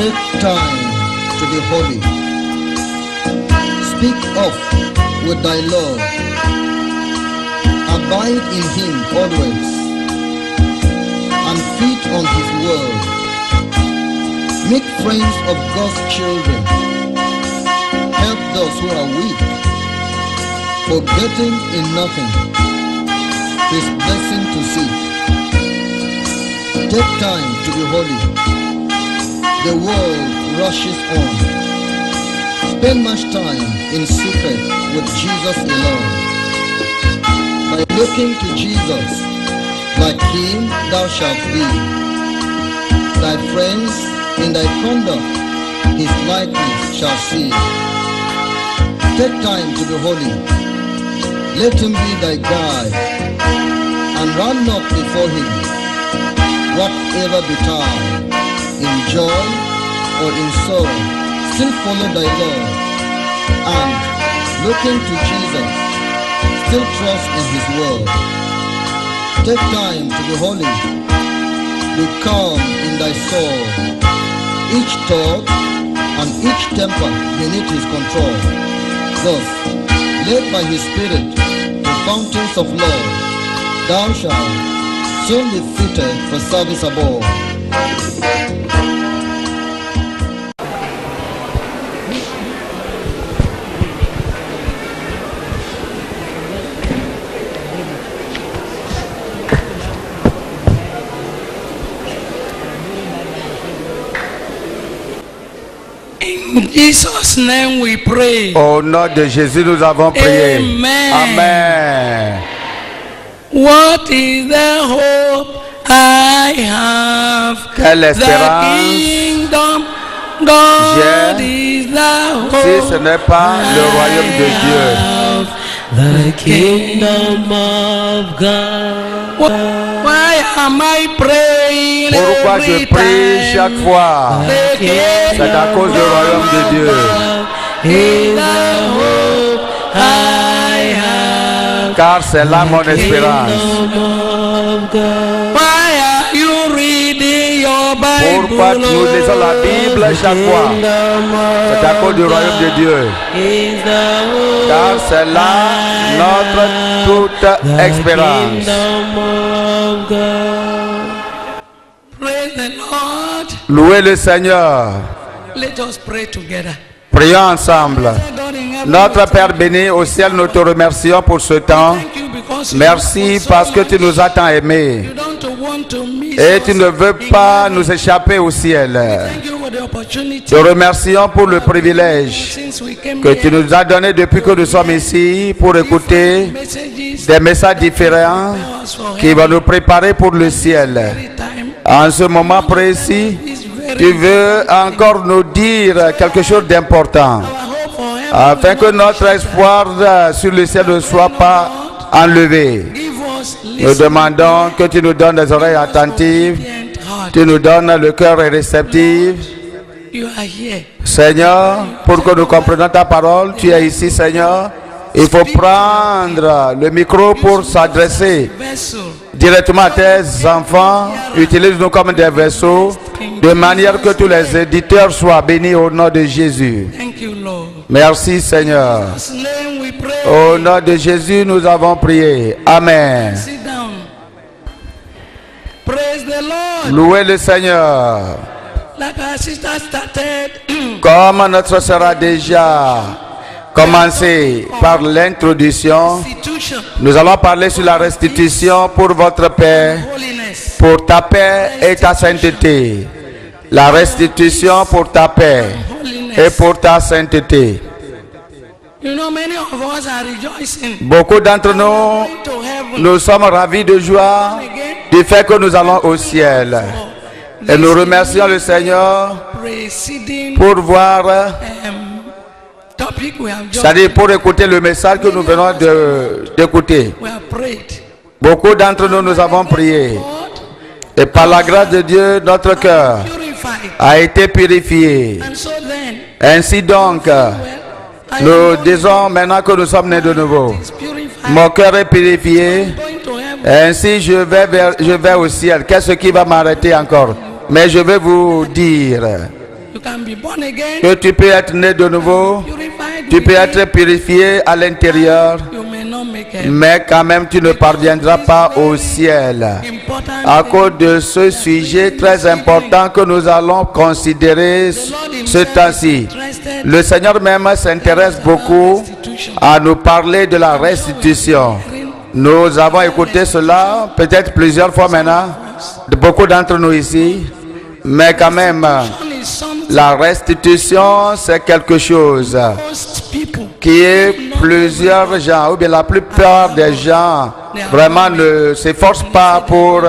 Take time to be holy. Speak oft with thy Lord. Abide in him always, and feed on his word. Make friends of God's children. Help those who are weak, forgetting in nothing his blessing to seek. Take time to be holy. The world rushes on. Spend much time in secret with Jesus alone. By looking to Jesus, like him thou shalt be. Thy friends in thy conduct his likeness shall see. Take time to be holy. Let him be thy guide, and run not before him, whatever betide, in joy or in sorrow, still follow thy Lord, and looking to Jesus, still trust in his word. Take time to be holy. Be calm in thy soul, each thought and each temper beneath his control. Thus, led by his spirit to fountains of love, thou shalt soon be fitted for service above. In Jesus' name we pray. Au nom de Jésus, nous avons prié. Amen. Amen. What is the hope I have? Quelle espérance The kingdom, God is the hope. si ce n'est pas le royaume de Dieu. The kingdom of God. Why am I praying? Pourquoi je prie chaque fois? C'est à cause du royaume de Dieu. Car c'est là mon espérance. Pourquoi nous lisons la Bible chaque fois? C'est à cause du royaume de Dieu. Car c'est là notre toute espérance. Louez le Seigneur. Let us pray together. Prions ensemble. Notre Père béni au ciel, nous te remercions pour ce temps. Merci parce que tu nous as tant aimés. Et tu ne veux pas nous échapper au ciel. Te remercions pour le privilège que tu nous as donné depuis que nous sommes ici pour écouter des messages différents qui vont nous préparer pour le ciel. En ce moment précis, tu veux encore nous dire quelque chose d'important afin que notre espoir sur le ciel ne soit pas enlevé. Nous demandons que tu nous donnes des oreilles attentives, tu nous donnes le cœur réceptif. Seigneur, pour que nous comprenions ta parole, tu es ici, Seigneur. Il faut prendre le micro pour s'adresser directement à tes enfants. Utilise-nous comme des vaisseaux, de manière que tous les éditeurs soient bénis au nom de Jésus. Merci, Seigneur. Au nom de Jésus, nous avons prié. Amen. Louez le Seigneur. Comme notre sœur a déjà commencé par l'introduction, nous allons parler sur la restitution pour votre paix, pour ta paix et ta sainteté. La restitution pour ta paix et pour ta sainteté. Beaucoup d'entre nous sommes ravis de joie du fait que nous allons au ciel. Et nous remercions le Seigneur pour voir, c'est-à-dire pour écouter le message que nous venons d'écouter. Beaucoup d'entre nous avons prié. Et par la grâce de Dieu, notre cœur a été purifié. Ainsi donc, nous disons maintenant que nous sommes nés de nouveau. Mon cœur est purifié. Ainsi, je vais au ciel. Qu'est-ce qui va m'arrêter encore? Mais je vais vous dire, You can be born again. que tu peux être né de nouveau, Purified tu peux within. être purifié à l'intérieur, You may not make it. mais quand même tu ne parviendras pas au ciel. Important À thing. cause de ce sujet très important que nous allons considérer The Lord ce himself temps-ci, is interested le Seigneur même s'intéresse beaucoup à nous parler de la restitution. Nous avons écouté cela peut-être plusieurs fois maintenant, de beaucoup d'entre nous ici, mais quand même, is something la restitution, c'est quelque chose most people qui est plusieurs gens, ou bien la plupart des gens, vraiment ne s'efforcent pas pour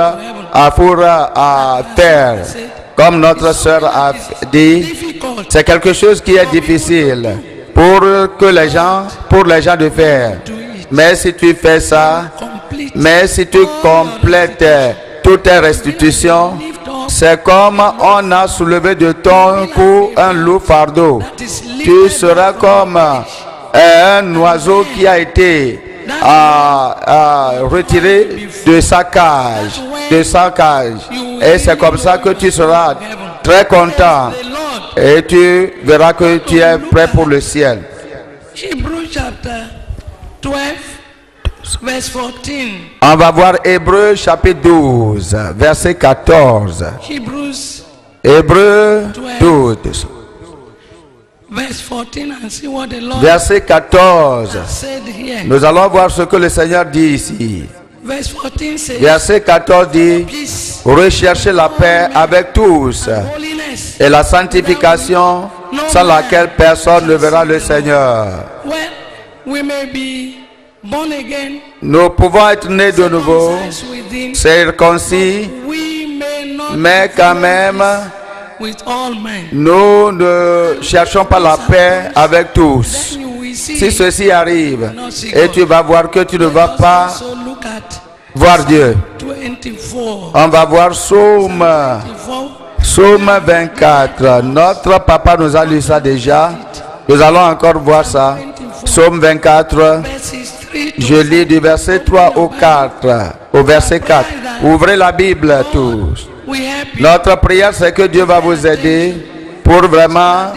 faire. Comme notre sœur a dit, difficult. c'est quelque chose qui est difficile pour les gens de faire. Mais si tu fais ça, Complete. mais si tu complètes toutes tes restitutions, c'est comme on a soulevé de ton cou un lourd fardeau. That is Tu lifted seras comme un oiseau qui a été retiré de sa cage, Et c'est comme ça que tu seras très content the Lord. et tu verras que tu es prêt pour le ciel. Hebrews chapter 12, verse 14. On va voir Hébreux chapitre 12, verset 14. Hebrews Hébreux 12, verse 14 and see what the Lord verset 14. said here. Nous allons voir ce que le Seigneur dit ici. Verse 14 says, Verset 14 dit, peace, recherchez la paix avec tous holiness. et la sanctification sans laquelle personne ne verra le Seigneur. Well, we may be born again, Nous pouvons être nés de nouveau, circumcised within, circoncis, we may not mais quand même, with all men. nous ne cherchons pas la paix avec tous. Then you will see. Si ceci arrive, et tu vas voir que tu ne vas pas So look at voir Dieu. 24. On va voir Psaume 24. Notre papa nous a lu ça déjà. Nous allons encore voir ça. Psaume 24. Verses 3 to Je lis du verset 3 au 4. Au verset 4. Ouvrez la Bible tous. we help you. Notre prière, c'est que Dieu va vous aider pour vraiment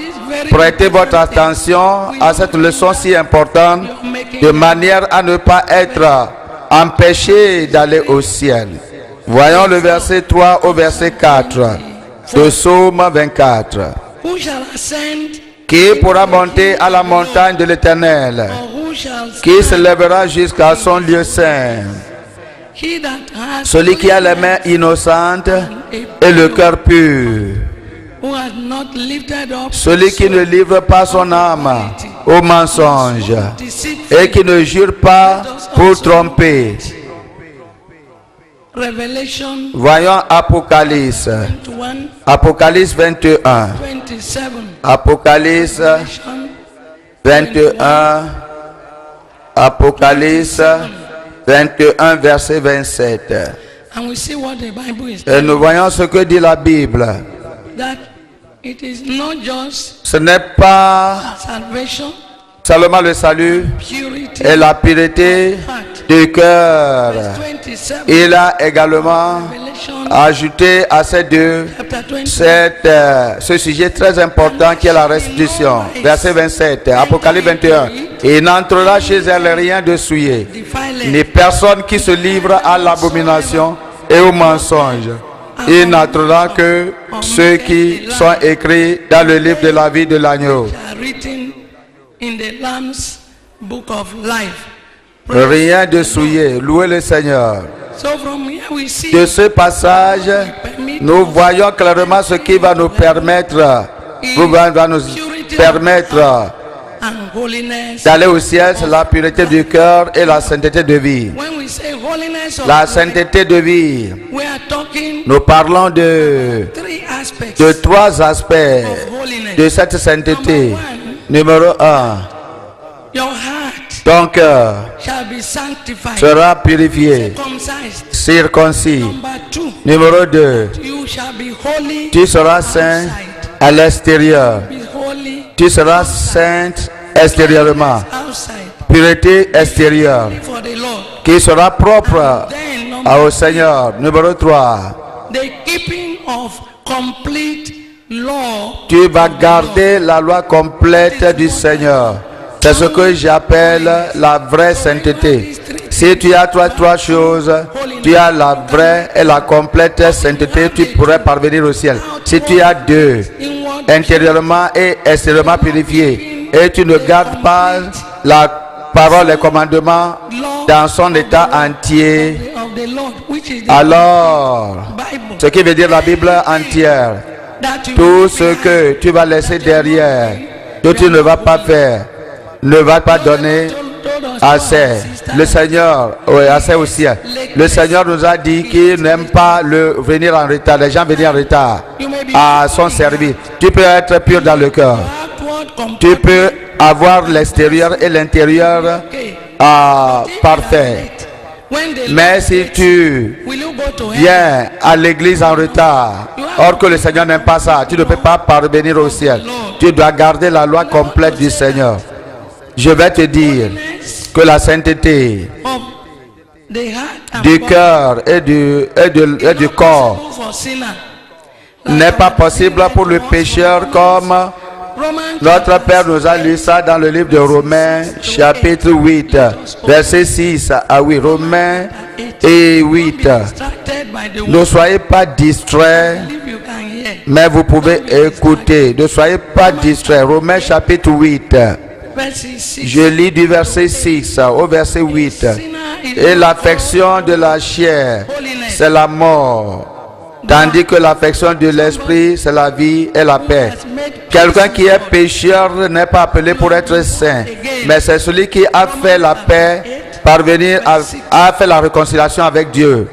prêter votre attention à cette leçon si importante, de manière à ne pas être empêché d'aller au ciel. Voyons le verset 3 au verset 4 de Psaume 24. Who shall ascend Qui pourra monter à la montagne de l'Éternel? or who shall Qui stand? se lèvera jusqu'à son lieu saint? He that has Celui qui a les mains innocentes et le cœur pur. who has not lifted up Celui qui ne livre pas son âme au mensonge et qui ne jure pas pour tromper. Revelation Voyons Apocalypse. 21, Apocalypse 21. 27. Apocalypse Revelation 21. Apocalypse 21, verset 27. and we see what the Bible is Et nous voyons ce que dit la Bible. that it is not just Ce n'est pas salvation, seulement le salut purity, et la pureté heart. du cœur. 27. Il a également Revelation ajouté à ces deux chapter 20. ce sujet très important qui est la restitution. Verset 27, Apocalypse 21. Il n'entrera chez elle rien de souillé, Defiled. ni personne qui se livre à l'abomination et au mensonge. Il n'entrera que ceux qui sont écrits dans le livre de la vie de l'agneau. Are written in the Lamb's book of life. Rien de souillé. Louez le Seigneur. So from here we see De ce passage, nous voyons clairement ce qui va nous permettre, va nous permettre and holiness. d'aller au ciel, c'est la pureté du cœur et la sainteté de vie. When we say holiness of La life, sainteté de vie, we are talking nous parlons de three aspects trois aspects of holiness. de cette sainteté. Numéro 1, Your heart ton cœur shall be sanctified, sera purifié, circumcised. circoncis. Number 2, Numéro 2, you shall be holy tu seras saint outside. à l'extérieur. Be holy Tu seras sainte extérieurement. outside. Pureté extérieure For the Lord. qui sera propre Then au Seigneur. Numéro 3, the keeping of complete law. Tu vas garder la loi complète du Seigneur. C'est ce que j'appelle la vraie sainteté. Si tu as trois choses, tu as la vraie et la complète sainteté, tu pourrais parvenir au ciel. Si tu as deux, intérieurement et extérieurement purifié, et tu ne gardes pas la parole, les commandements dans son état entier, Of the Lord, which is the alors, Bible, ce qui veut dire la Bible entière, that you tout ce que tu vas laisser derrière, que tu ne vas pas faire, ne va pas donner assez. Le Seigneur, oui, assez au ciel. Le Seigneur nous a dit qu'il n'aime pas le venir en retard, les gens venir en retard à son service. Tu peux être pur dans le cœur. Tu peux avoir l'extérieur et l'intérieur parfait. Mais si tu viens à l'église en retard, or que le Seigneur n'aime pas ça, tu ne peux pas parvenir au ciel. Tu dois garder la loi complète du Seigneur. Je vais te dire que la sainteté du cœur et du corps n'est pas possible pour le pécheur, comme notre Père nous a lu ça dans le livre de Romains chapitre 8 verset 6 à 8. Romains et 8. Ne soyez pas distraits, mais vous pouvez écouter. Ne soyez pas distraits. Romains chapitre 8. Je lis du verset 6 au verset 8. Et l'affection de la chair, c'est la mort, tandis que l'affection de l'esprit, c'est la vie et la paix. Quelqu'un qui est pécheur n'est pas appelé pour être saint, mais c'est celui qui a fait la paix, parvenir à faire la réconciliation avec Dieu.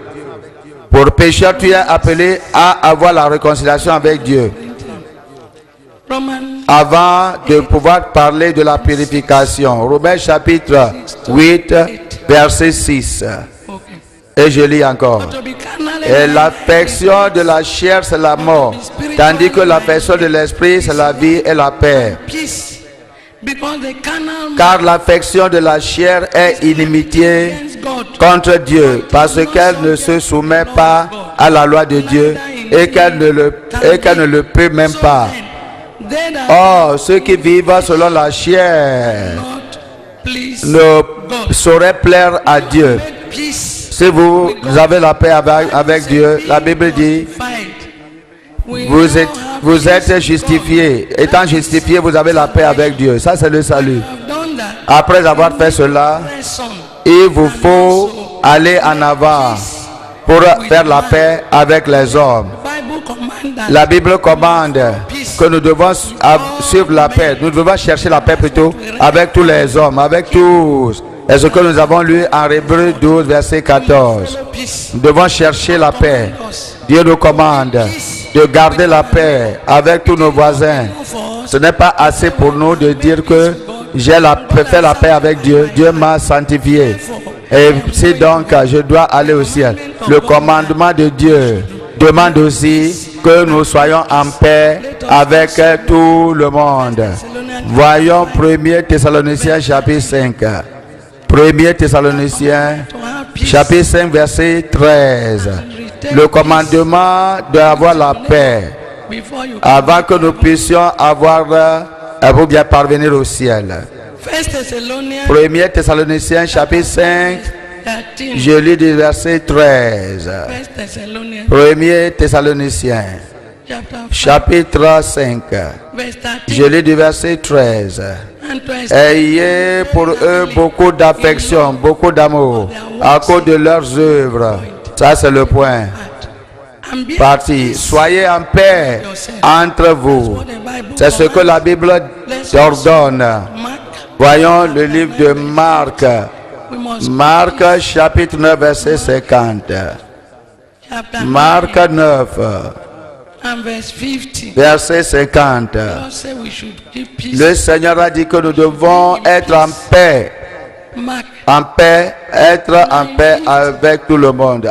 Pour pécheur, tu es appelé à avoir la réconciliation avec Dieu, avant de pouvoir parler de la purification. Romains chapitre 8, verset 6. Et je lis encore. Et l'affection de la chair, c'est la mort, tandis que l'affection de l'esprit, c'est la vie et la paix. Car l'affection de la chair est inimitié contre Dieu, parce qu'elle ne se soumet pas à la loi de Dieu et qu'elle ne le peut même pas. Or, ceux qui vivent selon la chair ne sauraient plaire à Dieu. Si vous avez la paix avec Dieu, la Bible dit, vous êtes justifiés. Étant justifiés, vous avez la paix avec Dieu. Ça, c'est le salut. Après avoir fait cela, il vous faut aller en avant pour faire la paix avec les hommes. La Bible commande que nous devons suivre la paix. Nous devons chercher la paix plutôt avec tous les hommes, avec tous. Et ce que nous avons lu en Hébreux 12, verset 14. Nous devons chercher la paix. Dieu nous commande de garder la paix avec tous nos voisins. Ce n'est pas assez pour nous de dire que j'ai fait la paix avec Dieu. Dieu m'a sanctifié. Et si donc je dois aller au ciel, le commandement de Dieu demande aussi que nous soyons en paix avec tout le monde. Voyons 1 Thessaloniciens chapitre 5. 1 Thessaloniciens chapitre 5 verset 13. Le commandement d'avoir la paix avant que nous puissions pour bien parvenir au ciel. 1 Thessaloniciens chapitre 5, je lis du verset 13. 1 Thessaloniciens chapitre 5, je lis du verset 13. Ayez pour eux beaucoup d'affection, beaucoup d'amour à cause de leurs œuvres. Ça, c'est le point. Parti. Soyez en paix entre vous. C'est ce que la Bible ordonne. Voyons le livre de Marc. Marc chapitre 9, verset 50. Marc 9. Verset 50. Le Seigneur a dit que nous devons être en paix. En paix, être en paix avec tout le monde.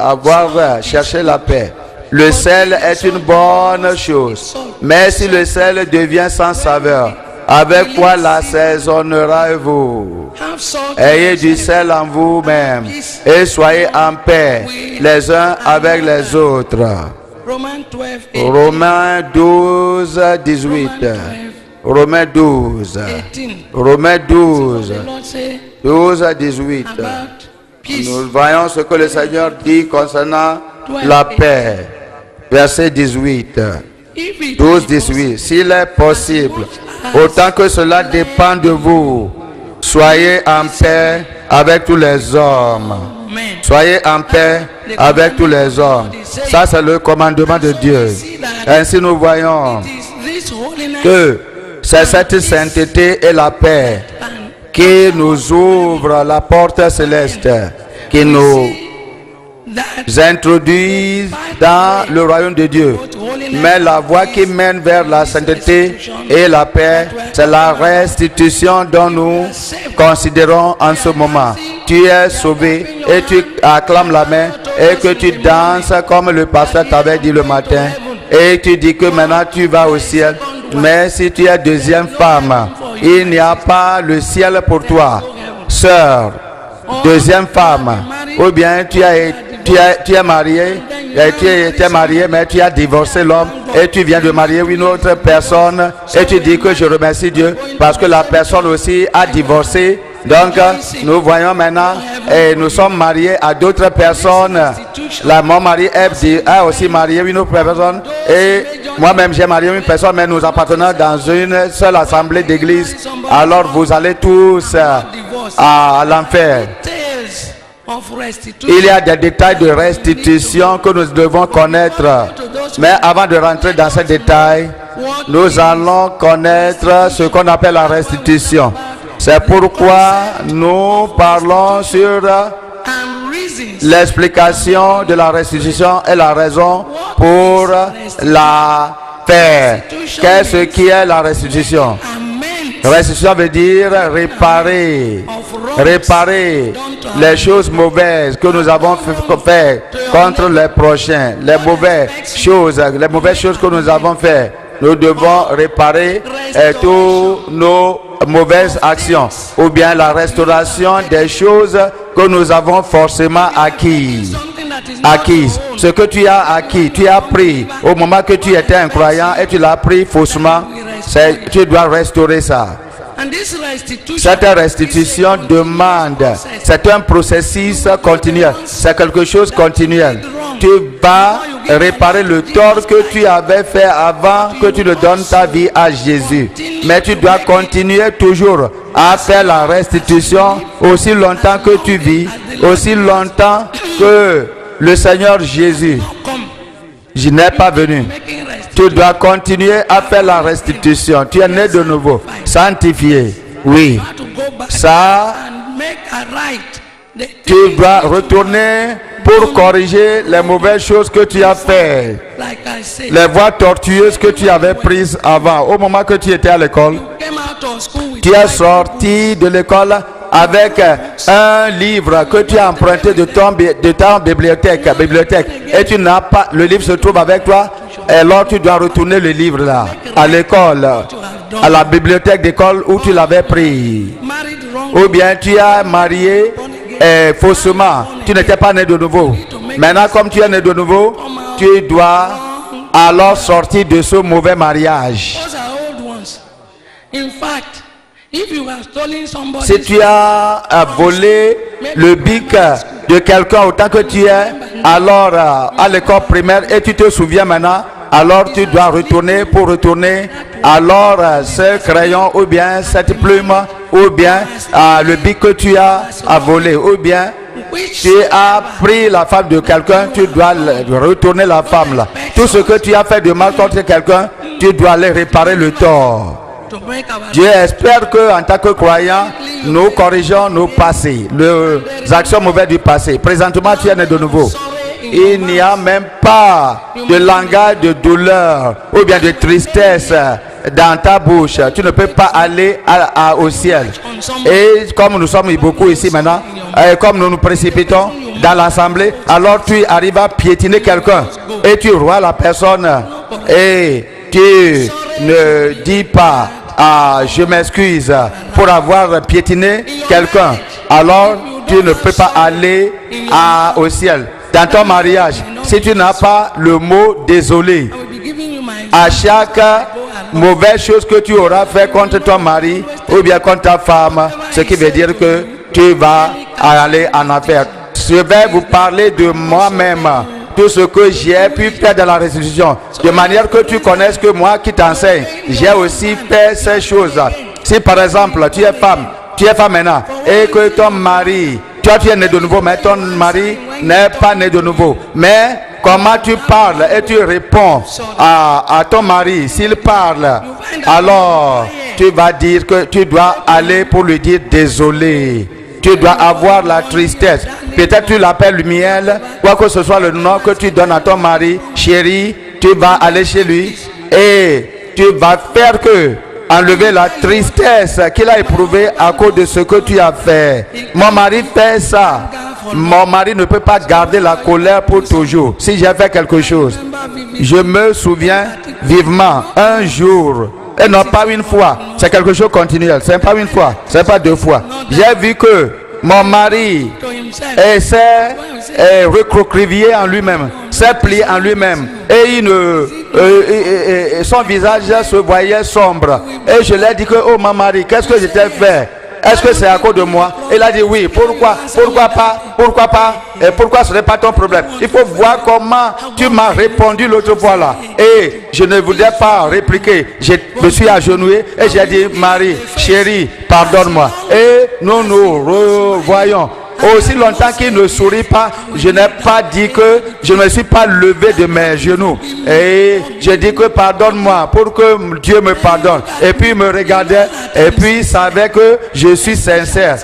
Chercher la paix. Le sel est une bonne chose. Mais si le sel devient sans saveur, avec quoi l'assaisonnerez-vous? Ayez du sel en vous-même et soyez en paix les uns avec les autres. Romains 12, 18. Romains 12, 18. Romains 12. 18. Romains 12. The Lord say 12 à 18. about peace. Nous voyons ce que le Seigneur dit concernant la paix. Verset 18. If it 12, is 18. S'il est possible, autant que cela dépend de vous, soyez en paix avec tous les hommes. Amen. Soyez en paix avec tous les hommes. Ça, c'est le commandement de Dieu. Ainsi, nous voyons It is this holiness que c'est cette sainteté et la paix and qui nous ouvre la porte céleste, qui nous that introduisent dans le royaume de Dieu. Mais la voie qui mène vers la sainteté et la paix, c'est la restitution dont nous considérons en ce moment. Tu es sauvé et tu acclames la main et que tu danses comme le pasteur t'avait dit le matin. Et tu dis que maintenant tu vas au ciel. Mais si tu es deuxième femme, il n'y a pas le ciel pour toi. Sœur, deuxième femme, ou bien tu es marié, tu es marié, mais tu as divorcé l'homme et tu viens de marier une autre personne et tu dis que je remercie Dieu parce que la personne aussi a divorcé. Donc, nous voyons maintenant, et nous sommes mariés à d'autres personnes. Mon mari a aussi marié une autre personne et moi-même j'ai marié une personne, mais nous appartenons dans une seule assemblée d'église. Alors vous allez tous à l'enfer. tales of restitution. Il y a des détails de restitution que nous devons connaître. Mais avant de rentrer dans ces détails, nous allons connaître ce qu'on appelle la restitution. C'est pourquoi nous parlons sur And reasons l'explication de la restitution et la raison pour la paix. Qu'est-ce qui est la restitution? amend Restitution veut dire réparer. Réparer les choses mauvaises que nous avons fait contre les prochains. Les mauvaises choses que nous avons fait. Nous devons réparer toutes nos mauvaises actions. Ou bien la restauration des choses que nous avons forcément acquises. something that is not Acquises. your own. Ce que tu as acquis, tu as pris au moment que tu étais un croyant et tu l'as pris faussement, tu dois restaurer ça. And this restitution Cette restitution demande, c'est un processus continuel, c'est quelque chose continuel. Tu vas réparer le tort que tu avais fait avant que tu ne donnes ta vie à Jésus. Mais tu dois continuer toujours à faire la restitution aussi longtemps que tu vis, aussi longtemps que le Seigneur Jésus come n'est pas venu. making restitution. Tu dois continuer à faire la restitution. Tu es né de nouveau, sanctifié. Oui. You have to go back Ça, and make a right. The tu thing dois retourner pour corriger les mauvaises choses que tu as faites. like I said, Les voies tortueuses que tu avais prises avant. Au moment que tu étais à l'école, came out of school with tu es sorti de l'école avec un livre que tu as emprunté de ta bibliothèque. Et tu n'as pas, le livre se trouve avec toi. Et alors tu dois retourner le livre là, à l'école, à la bibliothèque d'école où tu l'avais pris. married wrong. Ou bien tu as marié faussement, tu n'étais pas né de nouveau. Maintenant, comme tu es né de nouveau, tu dois alors sortir de ce mauvais mariage. Those are old ones. In fact, if you have stolen somebody's Si tu as volé le bic de quelqu'un autant que tu es alors à l'école primaire et tu te souviens maintenant, alors tu dois retourner pour retourner alors ce crayon ou bien cette plume ou bien le bic que tu as volé ou bien which tu as pris la femme de quelqu'un, tu dois retourner la femme là. Tout ce que tu as fait de mal contre quelqu'un, tu dois aller réparer le tort. to make our Dieu espère que en tant que croyants, nous corrigeons nos passés, les actions mauvaises du passé. Présentement, tu es né de nouveau. Il n'y a même pas de langage de douleur ou bien de tristesse dans ta bouche. Tu ne peux pas aller au ciel. Et comme nous sommes beaucoup ici maintenant, et comme nous nous précipitons dans l'assemblée, alors tu arrives à piétiner quelqu'un et tu vois la personne et tu ne dis pas je m'excuse pour avoir piétiné quelqu'un. Alors tu ne peux pas aller au ciel. Dans ton mariage, si tu n'as pas le mot désolé à chaque mauvaise chose que tu auras fait contre ton mari ou bien contre ta femme, ce qui veut dire que tu vas aller en affaire. Je vais vous parler de moi-même, tout ce que j'ai pu faire dans la restitution, de manière que tu connaisses que moi qui t'enseigne, j'ai aussi fait ces choses. Si par exemple tu es femme maintenant et que ton mari, toi tu es né de nouveau, mais ton mari n'est pas né de nouveau, mais comment tu parles et tu réponds à ton mari, s'il parle, alors tu vas dire que tu dois aller pour lui dire désolé. Tu dois avoir la tristesse. Peut-être tu l'appelles miel, quoi que ce soit le nom que tu donnes à ton mari, chéri, tu vas aller chez lui et tu vas faire que enlever la tristesse qu'il a éprouvée à cause de ce que tu as fait. Mon mari fait ça. Mon mari ne peut pas garder la colère pour toujours. Si j'ai fait quelque chose, je me souviens vivement un jour, et non pas une fois, c'est quelque chose continuel, c'est pas une fois, c'est pas deux fois. J'ai vu que mon mari s'est recroquevillé en lui-même, s'est plié en lui-même, et son visage se voyait sombre. Et je lui ai dit que, oh mon mari, qu'est-ce que je t'ai fait? Est-ce que c'est à cause de moi? Il a dit oui. Pourquoi pas? Et pourquoi ce n'est pas ton problème? Il faut voir comment tu m'as répondu l'autre fois là. Et je ne voulais pas répliquer. Je me suis agenouillé et j'ai dit, Marie, chérie, pardonne-moi. Et nous nous revoyons. Aussi longtemps qu'il ne sourit pas, je n'ai pas dit que je ne me suis pas levé de mes genoux. Et je dis que pardonne-moi pour que Dieu me pardonne. Et puis il me regardait et puis il savait que je suis sincère.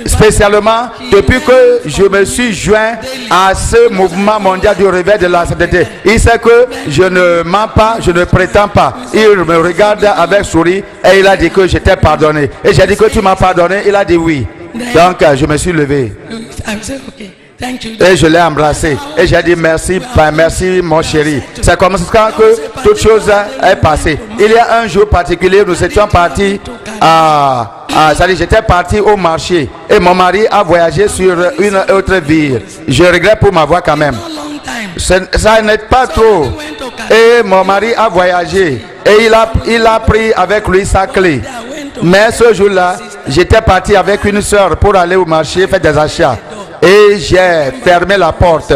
Spécialement depuis que je me suis joint à ce mouvement mondial du réveil de la sainteté. Il sait que je ne mens pas, je ne prétends pas. Il me regarde avec sourire et il a dit que je t'ai pardonné. Et j'ai dit que tu m'as pardonné. Il a dit oui. Donc je me suis levé et je l'ai embrassé et j'ai dit merci mon chéri. C'est comme ça que toute chose est passée. Il y a un jour particulier, nous étions partis j'étais parti au marché et mon mari a voyagé sur une autre ville. Je regrette pour ma voix quand même. Ça n'est pas trop. Et mon mari a voyagé et il a pris avec lui sa clé. Mais ce jour-là, j'étais parti avec une soeur pour aller au marché faire des achats. Et j'ai fermé la porte.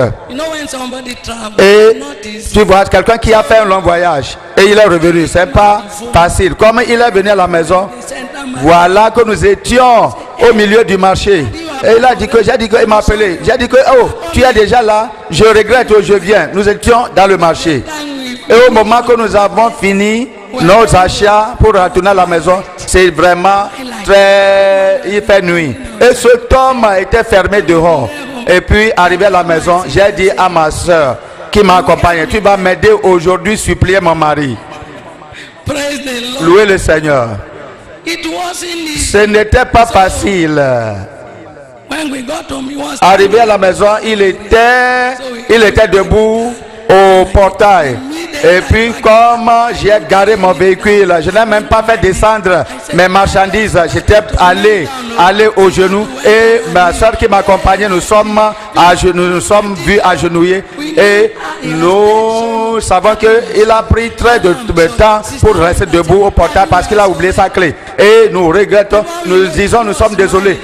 Et tu vois, quelqu'un qui a fait un long voyage et il est revenu, c'est pas facile. Comme il est venu à la maison, voilà que nous étions au milieu du marché. Et il a dit que, il m'a appelé. J'ai dit que, oh, tu es déjà là, je regrette, je viens. Nous étions dans le marché. Et au moment que nous avons fini nos achats pour retourner à la maison, c'est vraiment il fait nuit. Et cet homme était fermé dehors. Et puis, arrivé à la maison, j'ai dit à ma soeur qui m'accompagne, tu vas m'aider aujourd'hui, supplier mon mari. Louez le Seigneur. Ce n'était pas facile. Arrivé à la maison, il était debout au portail. Et puis comme j'ai garé mon véhicule, je n'ai même pas fait descendre mes marchandises. J'étais allé au genou et ma soeur qui m'accompagnait, nous sommes vus agenouillés et nous savons qu'il a pris très de temps pour rester debout au portail parce qu'il a oublié sa clé. Et nous regrettons, nous disons nous sommes désolés.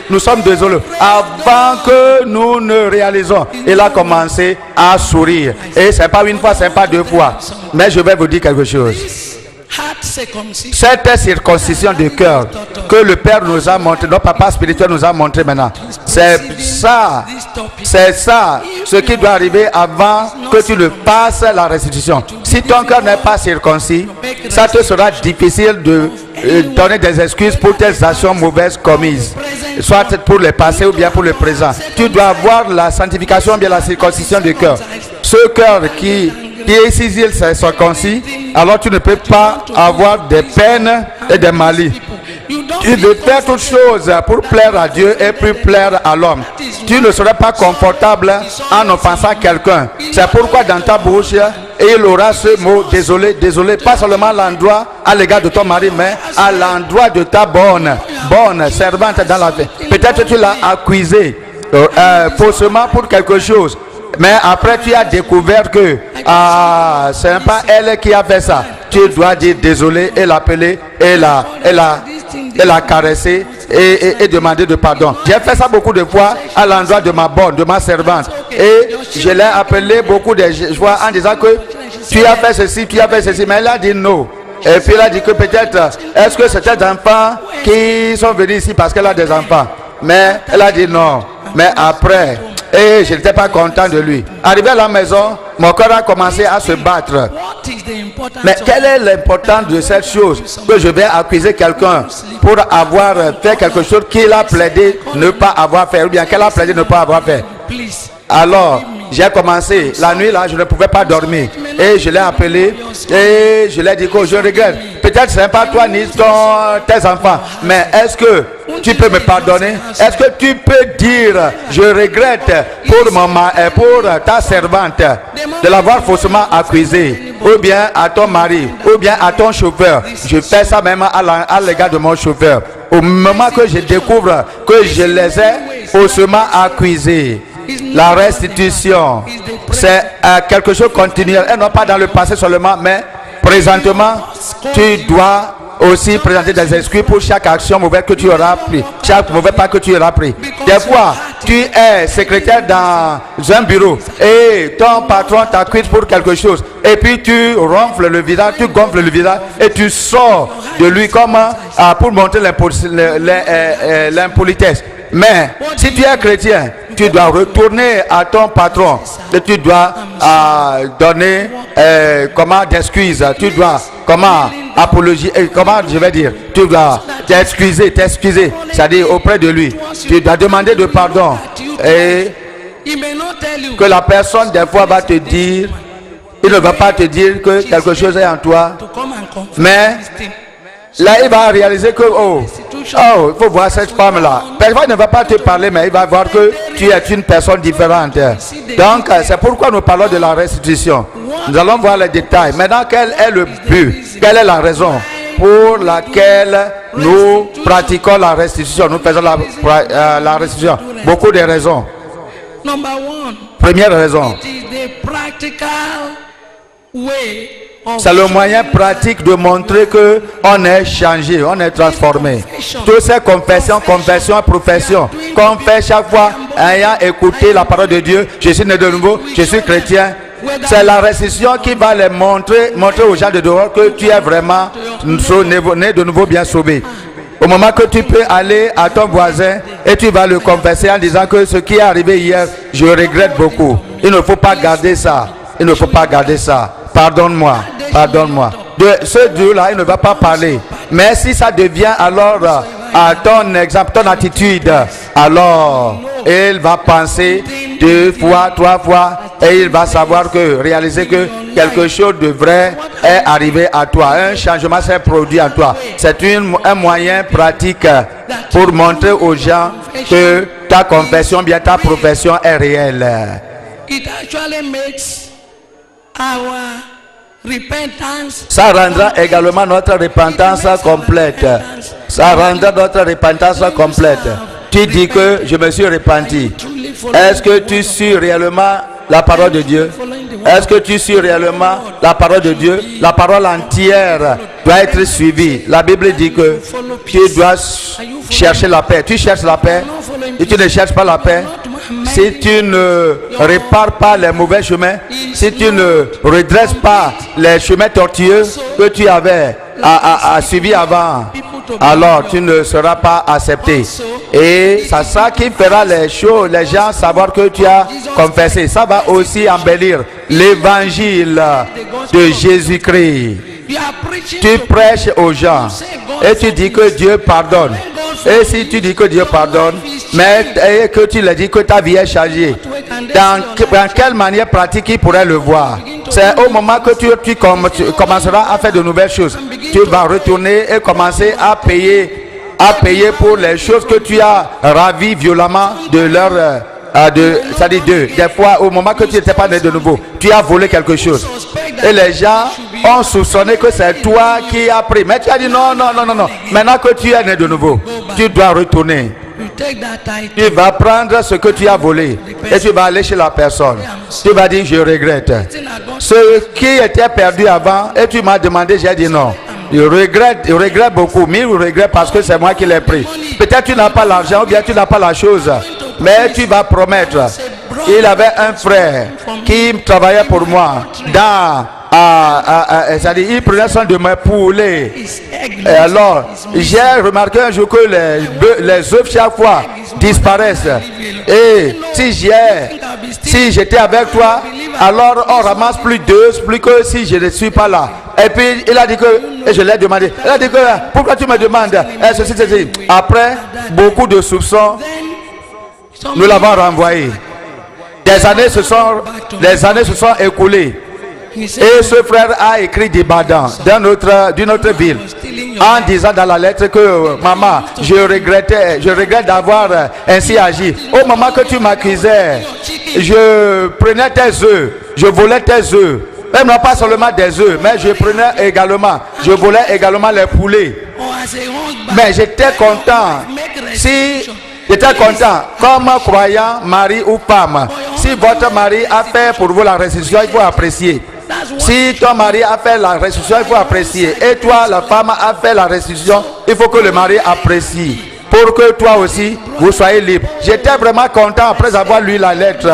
Avant que nous ne réalisons, il a commencé à sourire. Et c'est pas une fois, c'est pas deux fois. Mais je vais vous dire quelque chose. Cette circoncision du cœur que le Père nous a montré, notre papa spirituel nous a montré maintenant. C'est ça ce qui doit arriver avant que tu ne passes la restitution. Si ton cœur n'est pas circoncis, ça te sera difficile de donner des excuses pour tes actions mauvaises commises, soit pour le passé ou bien pour le présent. Tu dois avoir la sanctification ou bien la circoncision du cœur. Ce cœur qui est si il est circoncis, alors tu ne peux pas avoir des peines et des maladies. Tu veux faire toutes choses pour plaire à Dieu et pour plaire à l'homme. Tu ne seras pas confortable en offensant quelqu'un. C'est pourquoi dans ta bouche, il aura ce mot désolé, pas seulement à l'endroit à l'égard de ton mari, mais à l'endroit de ta bonne servante dans la vie. Peut-être tu l'as accusé faussement pour quelque chose. Mais après, tu as découvert que ce n'est pas elle qui a fait ça. Tu dois dire désolé et l'appeler et la caresser et demander de pardon. J'ai fait ça beaucoup de fois à l'endroit de ma bonne, de ma servante. Et je l'ai appelé beaucoup de fois en disant que tu as fait ceci, mais elle a dit non. Et puis elle a dit que peut-être, est-ce que c'était des enfants qui sont venus ici parce qu'elle a des enfants? Mais elle a dit non. Mais après, et je n'étais pas content de lui. Arrivé à la maison, mon cœur a commencé à se battre. Mais quelle est l'importance de cette chose? Que je vais accuser quelqu'un pour avoir fait quelque chose qu'il a plaidé ne pas avoir fait, ou bien qu'elle a plaidé ne pas avoir fait. Alors, j'ai commencé, la nuit là, je ne pouvais pas dormir. Et je l'ai appelé et je lui ai dit que je regrette. Peut-être ce n'est pas toi ni tes enfants, mais est-ce que tu peux me pardonner? Est-ce que tu peux dire je regrette pour ta servante de l'avoir faussement accusée, ou bien à ton mari, ou bien à ton chauffeur? Je fais ça même à l'égard de mon chauffeur. Au moment que je découvre que je les ai faussement accusés, la restitution, c'est quelque chose de continuel et non pas dans le passé seulement, mais présentement, tu dois aussi présenter des excuses pour chaque action mauvaise que tu auras pris, chaque mauvais pas que tu auras pris. Des fois, tu es secrétaire dans un bureau et ton patron t'accuse pour quelque chose et puis tu gonfles le visage et tu sors de lui comme pour montrer l'impolitesse. Mais si tu es chrétien, tu dois retourner à ton patron et tu dois donner d'excuses. Tu dois apologie, comment je vais dire, tu dois t'excuser, c'est-à-dire auprès de lui. Tu dois demander de pardon et que la personne des fois va te dire, il ne va pas te dire que quelque chose est en toi, mais là il va réaliser que il faut voir cette femme-là. Parfois, il ne va pas te parler, mais il va voir que tu es une personne différente. Donc, c'est pourquoi nous parlons de la restitution. Nous allons voir les détails. Maintenant, quel est le but? Quelle est la raison pour laquelle nous pratiquons la restitution? Nous faisons la restitution. Beaucoup de raisons. Première raison. C'est le moyen pratique de montrer que on est changé, on est transformé. Toutes ces confession et profession qu'on fait chaque fois ayant écouté la parole de Dieu, je suis né de nouveau, je suis chrétien. C'est la restitution qui va les montrer aux gens de dehors que tu es vraiment né de nouveau, bien sauvé. Au moment que tu peux aller à ton voisin et tu vas le confesser en disant que ce qui est arrivé hier, je regrette beaucoup. Il ne faut pas garder ça. Il ne faut pas garder ça. Pardonne-moi. De ce Dieu-là, il ne va pas parler. Mais si ça devient alors à ton exemple, ton attitude, alors il va penser 2 fois, 3 fois et il va réaliser que quelque chose de vrai est arrivé à toi. Un changement s'est produit en toi. C'est un moyen pratique pour montrer aux gens que ta confession, bien ta profession est réelle. Ça rendra également notre repentance complète. Tu dis que je me suis repenti. Est-ce que tu suis réellement la parole de Dieu? Est-ce que tu suis réellement la parole de Dieu? La parole entière doit être suivie. La Bible dit que tu dois chercher la paix. Tu cherches la paix et tu ne cherches pas la paix. Si tu ne répares pas les mauvais chemins, si tu ne redresses pas les chemins tortueux que tu avais suivi avant, alors tu ne seras pas accepté. Et c'est ça qui fera les gens savoir que tu as confessé. Ça va aussi embellir l'évangile de Jésus-Christ. Tu prêches aux gens et tu dis que Dieu pardonne. Et si tu dis que Dieu pardonne, mais et que tu leur dis que ta vie est changée, dans quelle manière pratique il pourrait le voir? C'est au moment que tu commenceras à faire de nouvelles choses. Tu vas retourner et commencer à payer pour les choses que tu as ravies violemment de leur... c'est-à-dire des fois, au moment que tu n'étais pas né de nouveau, tu as volé quelque chose. Et les gens ont soupçonné que c'est toi qui as pris. Mais tu as dit non. Maintenant que tu es né de nouveau, tu dois retourner. take that title. Tu vas prendre ce que tu as volé et tu vas aller chez la personne. Tu vas dire, je regrette. Ce qui était perdu avant, et tu m'as demandé, j'ai dit non. Je regrette beaucoup, mais je regrette parce que c'est moi qui l'ai pris. Peut-être tu n'as pas l'argent ou bien tu n'as pas la chose, mais tu vas promettre. Il avait un frère qui travaillait pour moi c'est-à-dire, il prenait soin de mes poulets. Et alors, j'ai remarqué un jour que les œufs chaque fois disparaissent. Et si j'étais avec toi, alors on ramasse plus d'œufs, plus que si je ne suis pas là. Et puis il a dit que, et je l'ai demandé, il a dit que, pourquoi tu me demandes ceci. Après, beaucoup de soupçons, nous l'avons renvoyé. Les années se sont écoulées. Et ce frère a écrit des badans d'une autre ville en disant dans la lettre que maman, je regrette d'avoir ainsi agi. Au moment que tu m'accusais, je prenais tes œufs, je volais tes œufs. Même non pas seulement des œufs, mais je volais également les poulets. Mais j'étais content. J'étais content, comme croyant, mari ou femme. Si votre mari a fait pour vous la restitution, il faut apprécier. Si ton mari a fait la restitution, il faut apprécier. Et toi, la femme a fait la restitution, il faut que le mari apprécie. Pour que toi aussi, vous soyez libre. J'étais vraiment content après avoir lu la lettre.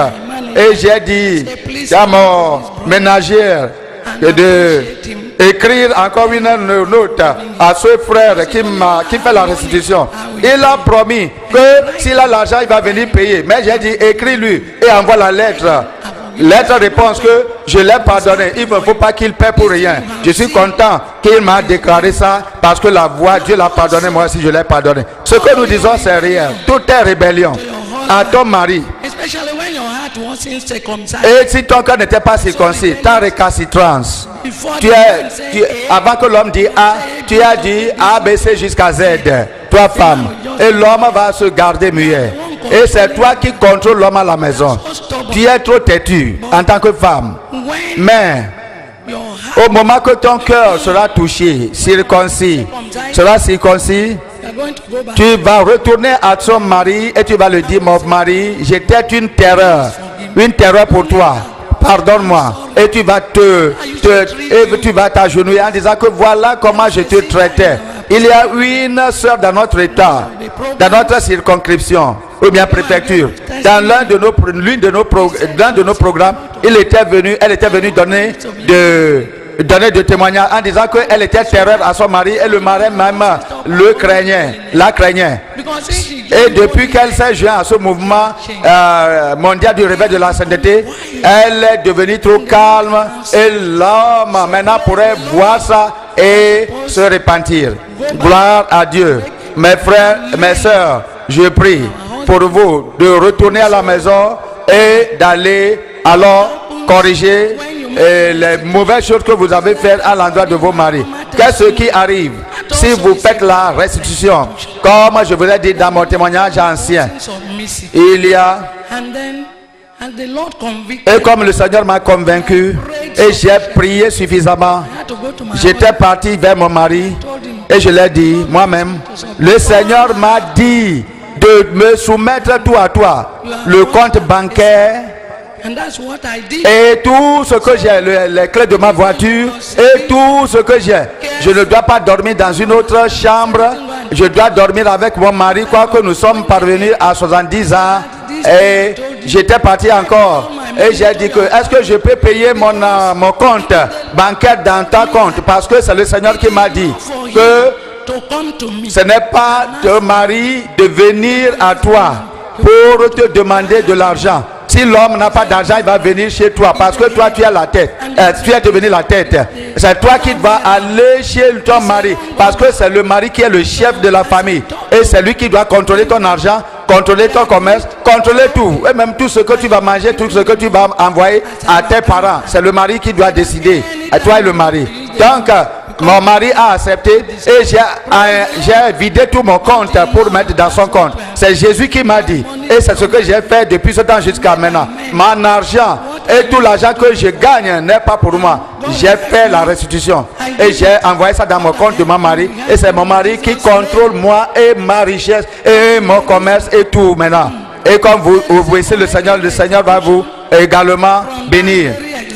Et j'ai dit à mon ménagère de écrire encore une note à ce frère qui fait la restitution. Il a promis que s'il a l'argent, il va venir payer. Mais j'ai dit, écris-lui et envoie la lettre. Lettre réponse que je l'ai pardonné. Il ne faut pas qu'il paie pour rien. Je suis content qu'il m'a déclaré ça parce que la voix, Dieu l'a pardonné, moi aussi je l'ai pardonné. Ce que nous disons, c'est rien. Tout est rébellion. À ton mari. Et si ton cœur n'était pas circoncis, ta récalcitrance, avant que l'homme dise A, tu as dit A, B, C jusqu'à Z, toi femme, et l'homme va se garder muet. Et c'est toi qui contrôles l'homme à la maison. Tu es trop têtu en tant que femme. Mais au moment que ton cœur sera touché, circoncis, tu vas retourner à ton mari et tu vas lui dire, mon mari, j'étais une terreur pour toi. Pardonne-moi. Et tu vas t'agenouiller en disant que voilà comment je te traitais. Il y a une sœur dans notre état, dans notre circonscription, ou bien préfecture, dans l'un de nos programmes, elle était venue donner de témoignages en disant qu'elle était terreur à son mari et le mari même la craignait. Et depuis qu'elle s'est jointe à ce mouvement mondial du réveil de la sainteté, elle est devenue trop calme et l'homme maintenant pourrait voir ça et se repentir. Gloire à Dieu. Mes frères, mes sœurs, je prie pour vous de retourner à la maison et d'aller alors corriger les mauvaises choses que vous avez faites à l'endroit de vos maris. Qu'est-ce qui arrive si vous faites la restitution? Comme je vous ai dit dans mon témoignage ancien, il y a... Et comme le Seigneur m'a convaincu et j'ai prié suffisamment, j'étais parti vers mon mari et je l'ai dit moi-même, le Seigneur m'a dit de me soumettre tout à toi, le compte bancaire et tout ce que j'ai, les clés de ma voiture et tout ce que j'ai. Je ne dois pas dormir dans une autre chambre, je dois dormir avec mon mari, quoique nous sommes parvenus à 70 ans. Et j'étais parti encore et j'ai dit que est-ce que je peux payer mon compte bancaire dans ton compte, parce que c'est le Seigneur qui m'a dit que ce n'est pas ton mari de venir à toi pour te demander de l'argent. Si l'homme n'a pas d'argent, il va venir chez toi parce que toi tu as la tête. Tu es devenu la tête. C'est toi qui vas aller chez ton mari parce que c'est le mari qui est le chef de la famille. Et c'est lui qui doit contrôler ton argent, contrôler ton commerce, contrôler tout. Et même tout ce que tu vas manger, tout ce que tu vas envoyer à tes parents. C'est le mari qui doit décider. Et toi et le mari. Donc, mon mari a accepté et j'ai vidé tout mon compte pour mettre dans son compte. C'est Jésus qui m'a dit. Et c'est ce que j'ai fait depuis ce temps jusqu'à maintenant. Mon argent Et tout l'argent que je gagne n'est pas pour moi. J'ai fait la restitution. Et j'ai envoyé ça dans mon compte de mon mari. Et c'est mon mari qui contrôle moi et ma richesse et mon commerce et tout maintenant. Et comme vous obéissez le Seigneur va vous également bénir.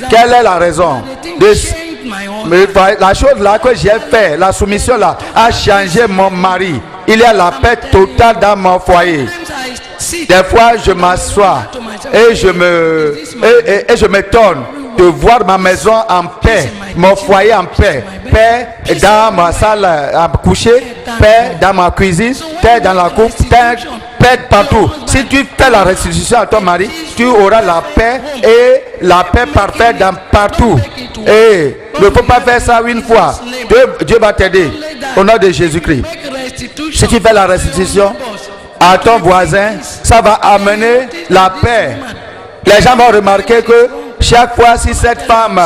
Quelle est la raison de la chose là que j'ai fait, la soumission là, a changé mon mari. Il y a la paix totale dans mon foyer. Des fois, je m'assois et je m'étonne de voir ma maison en paix, mon foyer en paix, paix dans ma salle à coucher, paix dans ma cuisine, paix dans la cour, paix partout. Si tu fais la restitution à ton mari, tu auras la paix et la paix parfaite dans partout. Et ne faut pas faire ça une fois. Dieu va t'aider au nom de Jésus-Christ. Si tu fais la restitution à ton voisin, ça va amener la paix. Les gens vont remarquer que chaque fois si cette femme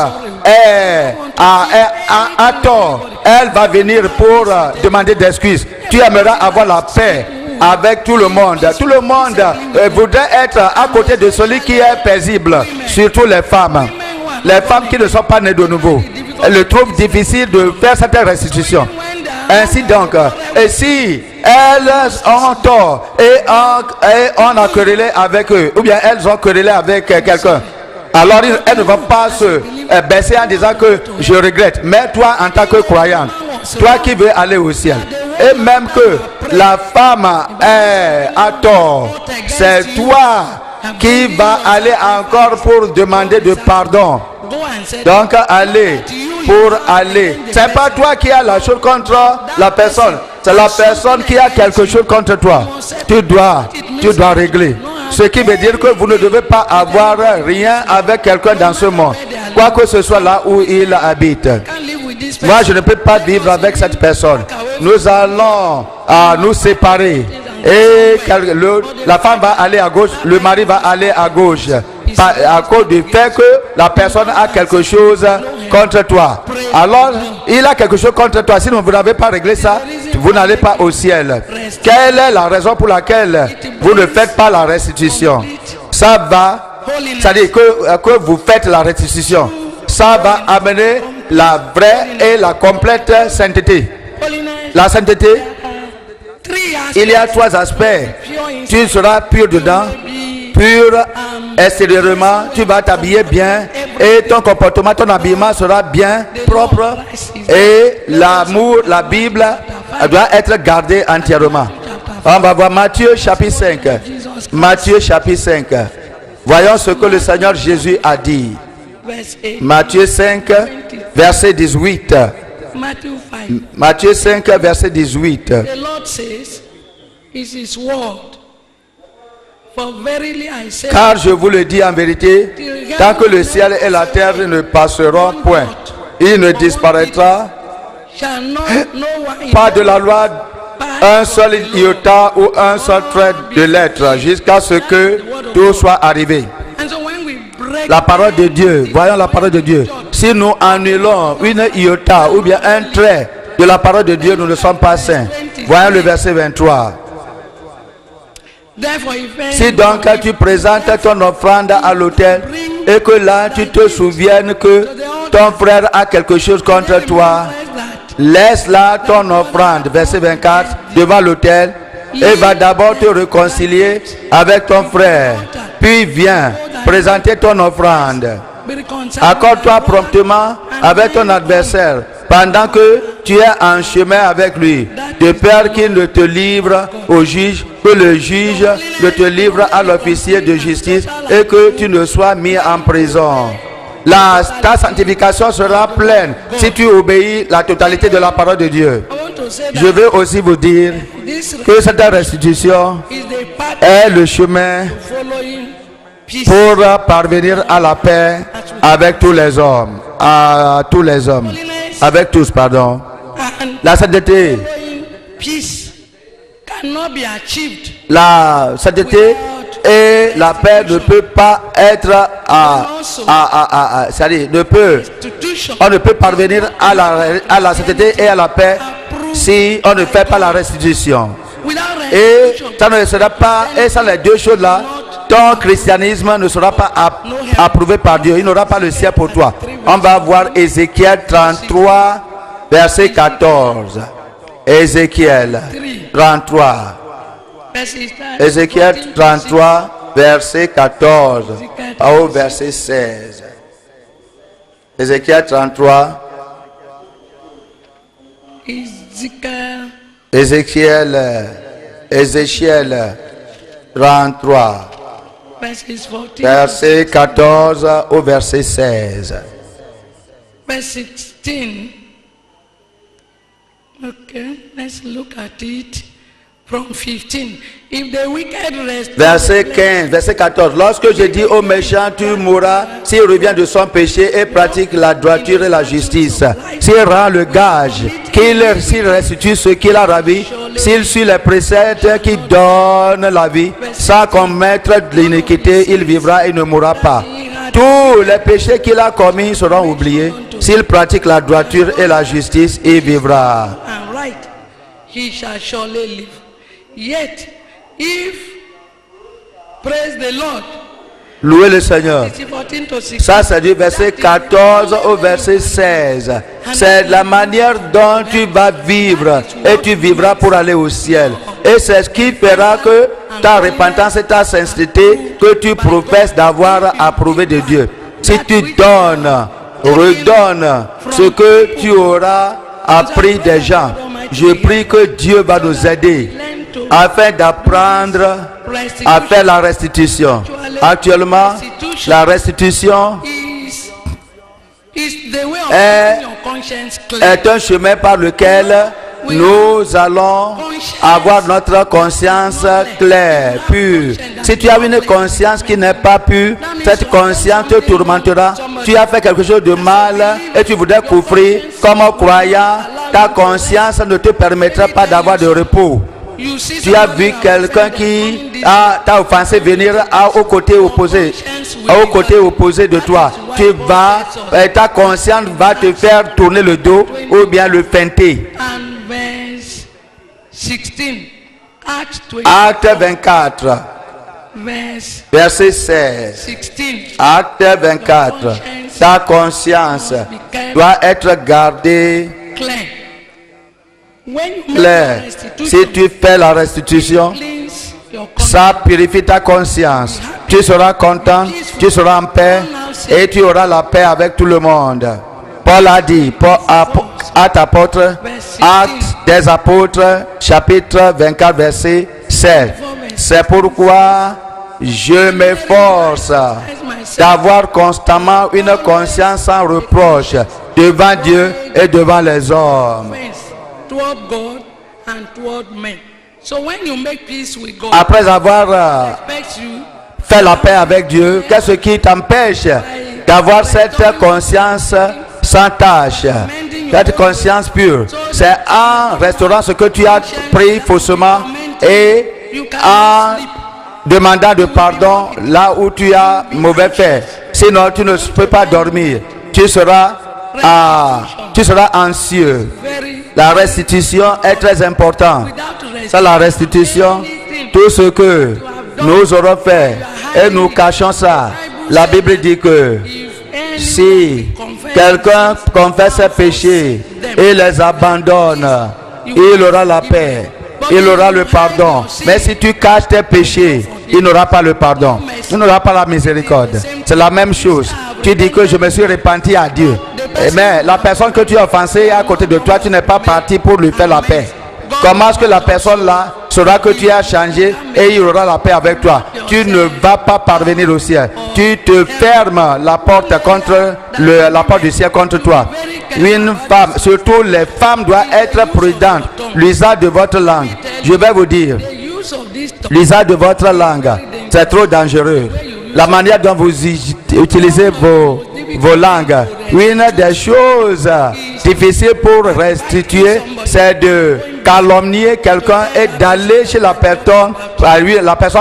est à tort, elle va venir pour demander des excuses. Tu aimeras avoir la paix avec tout le monde. Tout le monde voudrait être à côté de celui qui est paisible, surtout les femmes. Les femmes qui ne sont pas nées de nouveau, elles le trouvent difficile de faire cette restitution. Ainsi donc, et si elles ont tort et on a querellé avec eux, ou bien elles ont querellé avec quelqu'un, alors elles ne vont pas se baisser en disant que je regrette. Mais toi, en tant que croyante, toi qui veux aller au ciel, et même que la femme est à tort, c'est toi qui vas aller encore pour demander de pardon. Donc allez pour aller. C'est pas toi qui as la chose contre la personne. C'est la personne qui a quelque chose contre toi. Tu dois régler. Ce qui veut dire que vous ne devez pas avoir rien avec quelqu'un dans ce monde. Quoi que ce soit là où il habite. Moi, je ne peux pas vivre avec cette personne. Nous allons nous séparer. Et la femme va aller à gauche, le mari va aller à gauche. À cause du fait que la personne a quelque chose contre toi. Alors, il a quelque chose contre toi. Si vous n'avez pas réglé ça, vous n'allez pas au ciel. Quelle est la raison pour laquelle vous ne faites pas la restitution? Ça va, c'est-à-dire que vous faites la restitution. Ça va amener la vraie et la complète sainteté. La sainteté, il y a trois aspects. Tu seras pur dedans, pur extérieurement, tu vas t'habiller bien et ton comportement, ton habillement sera bien propre et l'amour, la Bible doit être gardée entièrement. On va voir Matthieu chapitre 5. Matthieu chapitre 5. Voyons ce que le Seigneur Jésus a dit. Matthieu 5, verset 18. Matthieu 5, verset 18. The Lord says, is his word. For verily I say, car je vous le dis en vérité, tant que le ciel et la terre ne passeront point, il ne disparaîtra shall not no one pas de la loi un seul iota ou un seul trait de lettre jusqu'à ce que tout soit arrivé. And so when we break La parole de Dieu, voyons la parole de Dieu. Si nous annulons une iota ou bien un trait de la parole de Dieu, nous ne sommes pas saints. Voyons le verset 23. therefore if Si donc tu présentes ton offrande à l'autel et que là tu te souviennes que ton frère a quelque chose contre toi, laisse là ton offrande, verset 24, devant l'autel et va d'abord te réconcilier avec ton frère. Puis viens présenter ton offrande. be reconciled, Accorde-toi promptement avec ton adversaire pendant que tu es en chemin avec lui, de peur qu'il ne te livre au juge, que le juge ne te livre à l'officier de justice et que tu ne sois mis en prison. Ta sanctification sera pleine si tu obéis la totalité de la parole de Dieu. I want to say Je that veux aussi vous dire this que cette restitution is the part est le chemin following peace. pour parvenir à la paix avec tous les hommes, avec tous, pardon. And La sainteté, following peace cannot be achieved et la paix ne peut pas être c'est-à-dire on ne peut parvenir à la sainteté et à la paix si on ne fait pas la restitution. without Et restitution. ça ne sera pas, et sans les deux choses là, ton christianisme ne sera pas approuvé par Dieu. Il n'aura pas le ciel pour toi. On va voir Ézéchiel 33, verset 14. Ézéchiel 33. Ézéchiel 33, verset 14 au verset 16. Ézéchiel 33. Ézéchiel 33. Verset 14 au verset 16. Verse 16. Okay, let's look at it from 15. If the wicked rest, verset 15, verset 14. Lorsque je dis au méchant, tu mourras, s'il revient de son péché et pratique la droiture et la justice, s'il rend le gage, s'il restitue ce qu'il a ravi, s'il suit les préceptes qui donnent la vie, sans commettre de l'iniquité, il vivra et ne mourra pas. Tous les péchés qu'il a commis seront oubliés. S'il pratique la droiture et la justice, il vivra. And right, he shall surely live. Yet, if, praise the Lord, Louez le Seigneur. 14 to 16. Ça, c'est du verset 14 au verset 16. C'est la manière dont tu vas vivre et tu vivras pour aller au ciel. Et c'est ce qui fera que ta repentance et ta sincérité que tu professes d'avoir approuvé de Dieu. Si tu donnes, redonnes ce que tu auras appris des gens, je prie que Dieu va nous aider afin d'apprendre à faire la restitution. Actuellement, la restitution est un chemin par lequel nous allons avoir notre conscience claire, pure. Si tu as une conscience qui n'est pas pure, cette conscience te tourmentera. Tu as fait quelque chose de mal et tu voudrais souffrir comme croyant, ta conscience ne te permettra pas d'avoir de repos. Tu as vu quelqu'un qui t'a offensé venir au côté opposé de toi. Ta conscience va te faire tourner le dos ou bien le feinter. Acte 24, verset 16. Acte 24. Ta conscience doit être gardée claire. Si tu fais la restitution, ça purifie ta conscience. Tu seras content, tu seras en paix et tu auras la paix avec tout le monde. Paul a dit, Acte apôtre, Acte des apôtres, chapitre 24, verset 7. C'est pourquoi je m'efforce d'avoir constamment une conscience sans reproche devant Dieu et devant les hommes. Après avoir fait la paix avec Dieu, qu'est-ce qui t'empêche d'avoir cette conscience sans tâche, cette conscience pure? C'est en restaurant ce que tu as pris faussement et en demandant de pardon là où tu as mauvais fait. Sinon, tu ne peux pas dormir. Tu seras anxieux. La restitution est très importante. C'est la restitution. Tout ce que nous aurons fait et nous cachons ça. La Bible dit que si quelqu'un confesse ses péchés et les abandonne, il aura la paix, il aura le pardon. Mais si tu caches tes péchés, il n'aura pas le pardon, il n'aura pas la miséricorde. C'est la même chose. Tu dis que je me suis repenti à Dieu, mais la personne que tu as offensée à côté de toi, tu n'es pas parti pour lui faire la paix. Comment est-ce que la personne là saura que tu as changé et il aura la paix avec toi? Tu ne vas pas parvenir au ciel. Tu te fermes la porte contre la porte du ciel contre toi. Une femme, surtout les femmes, doivent être prudentes. L'usage de votre langue. Je vais vous dire, l'usage de votre langue, c'est trop dangereux. La manière dont vous utilisez vos langues. Une des choses difficiles pour restituer, c'est de calomnier quelqu'un et d'aller chez la personne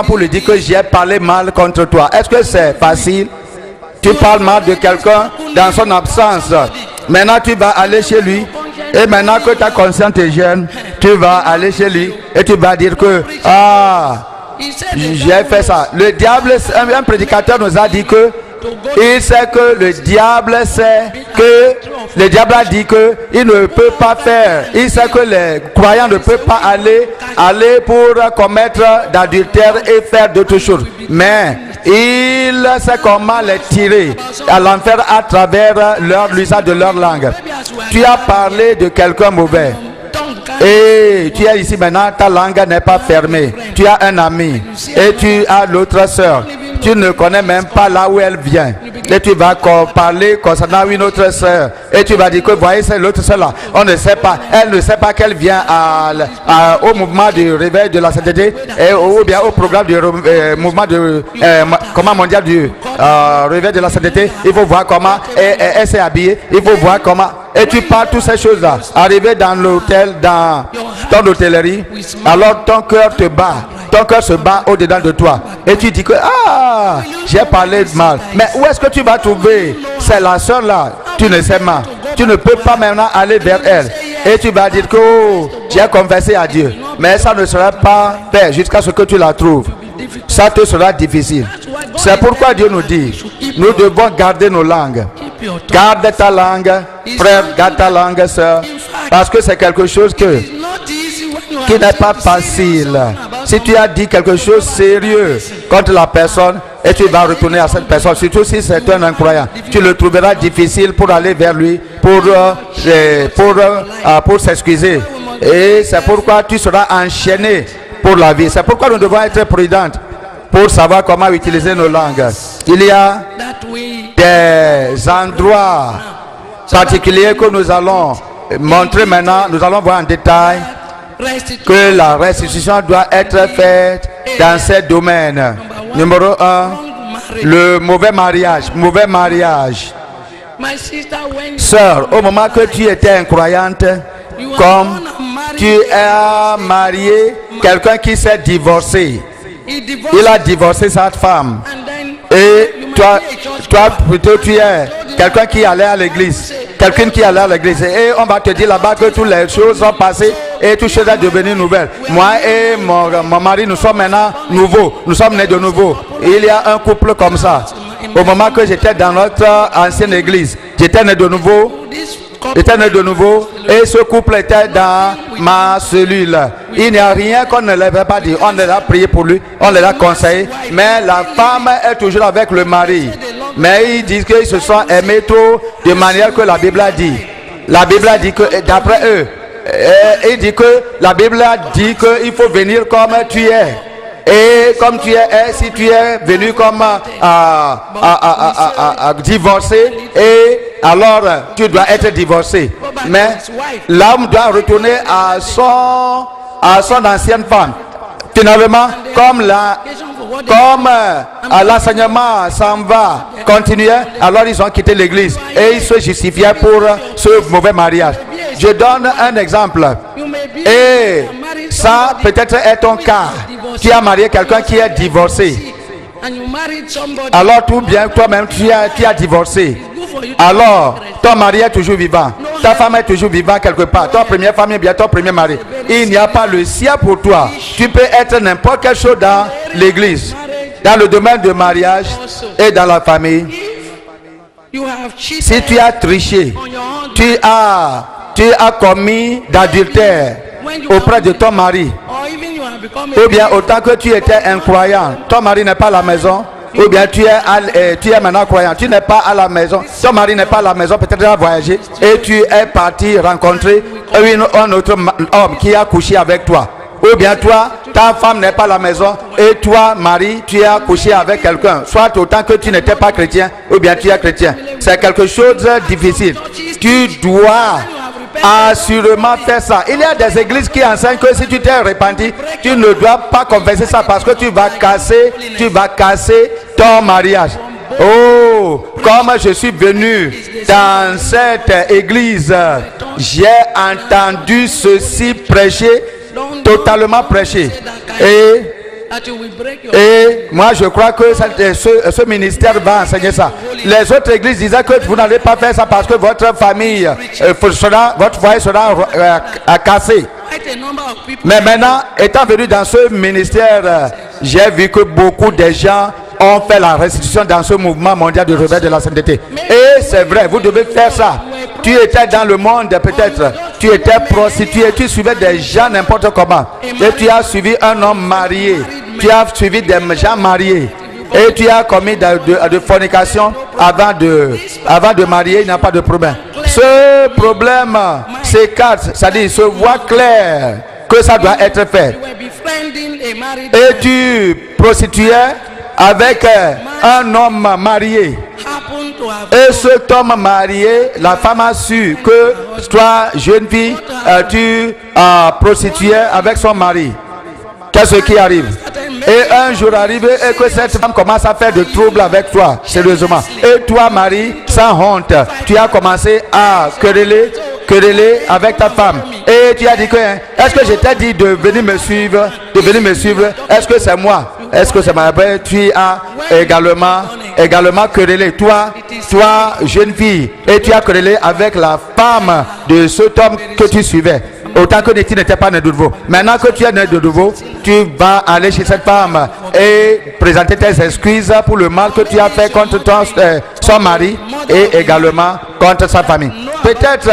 pour lui dire que j'ai parlé mal contre toi. Est-ce que c'est facile? Tu parles mal de quelqu'un dans son absence. Maintenant tu vas aller chez lui et maintenant que ta conscience te gêne, tu vas aller chez lui et tu vas dire que j'ai fait ça. Le diable, un prédicateur nous a dit que il sait que le diable sait que le diable a dit que il ne peut pas faire. Il sait que les croyants ne peuvent pas aller pour commettre d'adultère et faire d'autres choses. Mais il sait comment les tirer à l'enfer à travers l'usage de leur langue. Tu as parlé de quelqu'un mauvais. Et tu es ici maintenant, ta langue n'est pas fermée. Tu as un ami et tu as l'autre soeur. Tu ne connais même pas là où elle vient. Et tu vas parler concernant une autre soeur. Et tu vas dire que voyez, c'est l'autre soeur là. On ne sait pas. Elle ne sait pas qu'elle vient au mouvement du réveil de la sainteté ou bien au programme du mouvement de mondial du réveil de la sainteté. Il faut voir comment elle s'est habillée. Il faut voir comment. Et tu parles toutes ces choses-là. Arrivé dans l'hôtel, dans ton hôtellerie, alors ton cœur te bat. Ton cœur se bat au-dedans de toi. Et tu dis que, j'ai parlé de mal. Mais où est-ce que tu vas trouver? C'est la soeur là. Tu ne sais pas. Tu ne peux pas maintenant aller vers elle. Et tu vas dire que, j'ai confessé à Dieu. Mais ça ne sera pas fait jusqu'à ce que tu la trouves. Ça te sera difficile. C'est pourquoi Dieu nous dit, nous devons garder nos langues. Garde ta langue, frère, garde ta langue, sœur. Parce que c'est quelque chose qui n'est pas facile. Si tu as dit quelque chose sérieux contre la personne et tu vas retourner à cette personne, surtout si c'est un incroyant, tu le trouveras difficile pour aller vers lui, pour s'excuser. Et c'est pourquoi tu seras enchaîné pour la vie. C'est pourquoi nous devons être prudents pour savoir comment utiliser nos langues. Il y a des endroits particuliers que nous allons montrer maintenant. Nous allons voir en détail que la restitution doit être faite dans ces domaines. Numéro 1, le mauvais mariage. Mauvais mariage. Sœur, au moment que tu étais incroyante, comme tu as marié quelqu'un qui s'est divorcé, il a divorcé sa femme. Et toi plutôt tu es quelqu'un qui allait à l'église. Quelqu'un qui allait à l'église. Et on va te dire là-bas que toutes les choses sont passées et toutes choses sont devenues nouvelles. Moi et mon mari, nous sommes maintenant nouveaux. Nous sommes nés de nouveau. Il y a un couple comme ça. Au moment que j'étais dans notre ancienne église, j'étais né de nouveau. Et ce couple était dans ma cellule. Il n'y a rien qu'on ne l'avait pas dit. On l'a prié pour lui, on l'a conseillé. Mais la femme est toujours avec le mari. Mais ils disent qu'ils se sont aimés trop de manière que la Bible a dit. La Bible a dit que, d'après eux, il dit que la Bible a dit qu'il faut venir comme tu es. Et comme tu es, si tu es venu comme divorcé, et alors tu dois être divorcé. Mais l'homme doit retourner à son ancienne femme. Finalement, comme l'enseignement s'en va continuer, alors ils ont quitté l'église et ils se justifiaient pour ce mauvais mariage. Je donne un exemple. Et ça peut-être est ton cas. Tu as marié quelqu'un qui est divorcé. Alors tout bien, toi-même tu as divorcé. Alors ton mari est toujours vivant. Ta femme est toujours vivante quelque part. Ton première femme est bien ton premier mari. Il n'y a pas le ciel pour toi. Tu peux être n'importe quelle chose dans l'église, dans le domaine de mariage et dans la famille. Si tu as triché, tu as commis d'adultère auprès de ton mari, ou bien autant que tu étais incroyant, ton mari n'est pas à la maison, ou bien tu es maintenant croyant, tu n'es pas à la maison, ton mari n'est pas à la maison, peut-être il a voyagé, et tu es parti rencontrer un autre homme qui a couché avec toi. Ou bien toi, ta femme n'est pas à la maison, et toi, mari, tu as couché avec quelqu'un, soit autant que tu n'étais pas chrétien, ou bien tu es chrétien. C'est quelque chose de difficile. Tu dois assurément faire ça. Il y a des églises qui enseignent que si tu t'es repenti, tu ne dois pas confesser ça parce que tu vas casser ton mariage. Oh, comme je suis venu dans cette église, j'ai entendu ceci prêcher, totalement prêcher. Et moi je crois que ce ministère va enseigner ça. Les autres églises disaient que vous n'allez pas faire ça parce que votre famille, votre foyer sera cassé. Mais maintenant, étant venu dans ce ministère j'ai vu que beaucoup de gens ont fait la restitution dans ce mouvement mondial de réveil de la sainteté. Et c'est vrai, vous devez faire ça. Tu étais dans le monde peut-être, tu étais prostitué, tu suivais des gens n'importe comment. Et tu as suivi un homme marié, tu as suivi des gens mariés. Et tu as commis de fornication avant de marier, il n'y a pas de problème. Ce problème s'écarte, c'est-à-dire il se voit clair que ça doit être fait. Et tu prostituais avec un homme marié. Et cet homme marié, la femme a su que toi, jeune fille, tu prostituais avec son mari. Qu'est-ce qui arrive? Et un jour arrivé et que cette femme commence à faire de troubles avec toi, sérieusement. Et toi, Marie, sans honte, tu as commencé à quereller avec ta femme. Et tu as dit que, est-ce que je t'ai dit de venir me suivre, est-ce que c'est moi? Est-ce que c'est moi? Tu as également querellé, toi, jeune fille, et tu as querellé avec la femme de cet homme que tu suivais. Autant que tu n'étais pas né de nouveau. Maintenant que tu es né de nouveau, tu vas aller chez cette femme et présenter tes excuses pour le mal que tu as fait contre son mari et également contre sa famille. Peut-être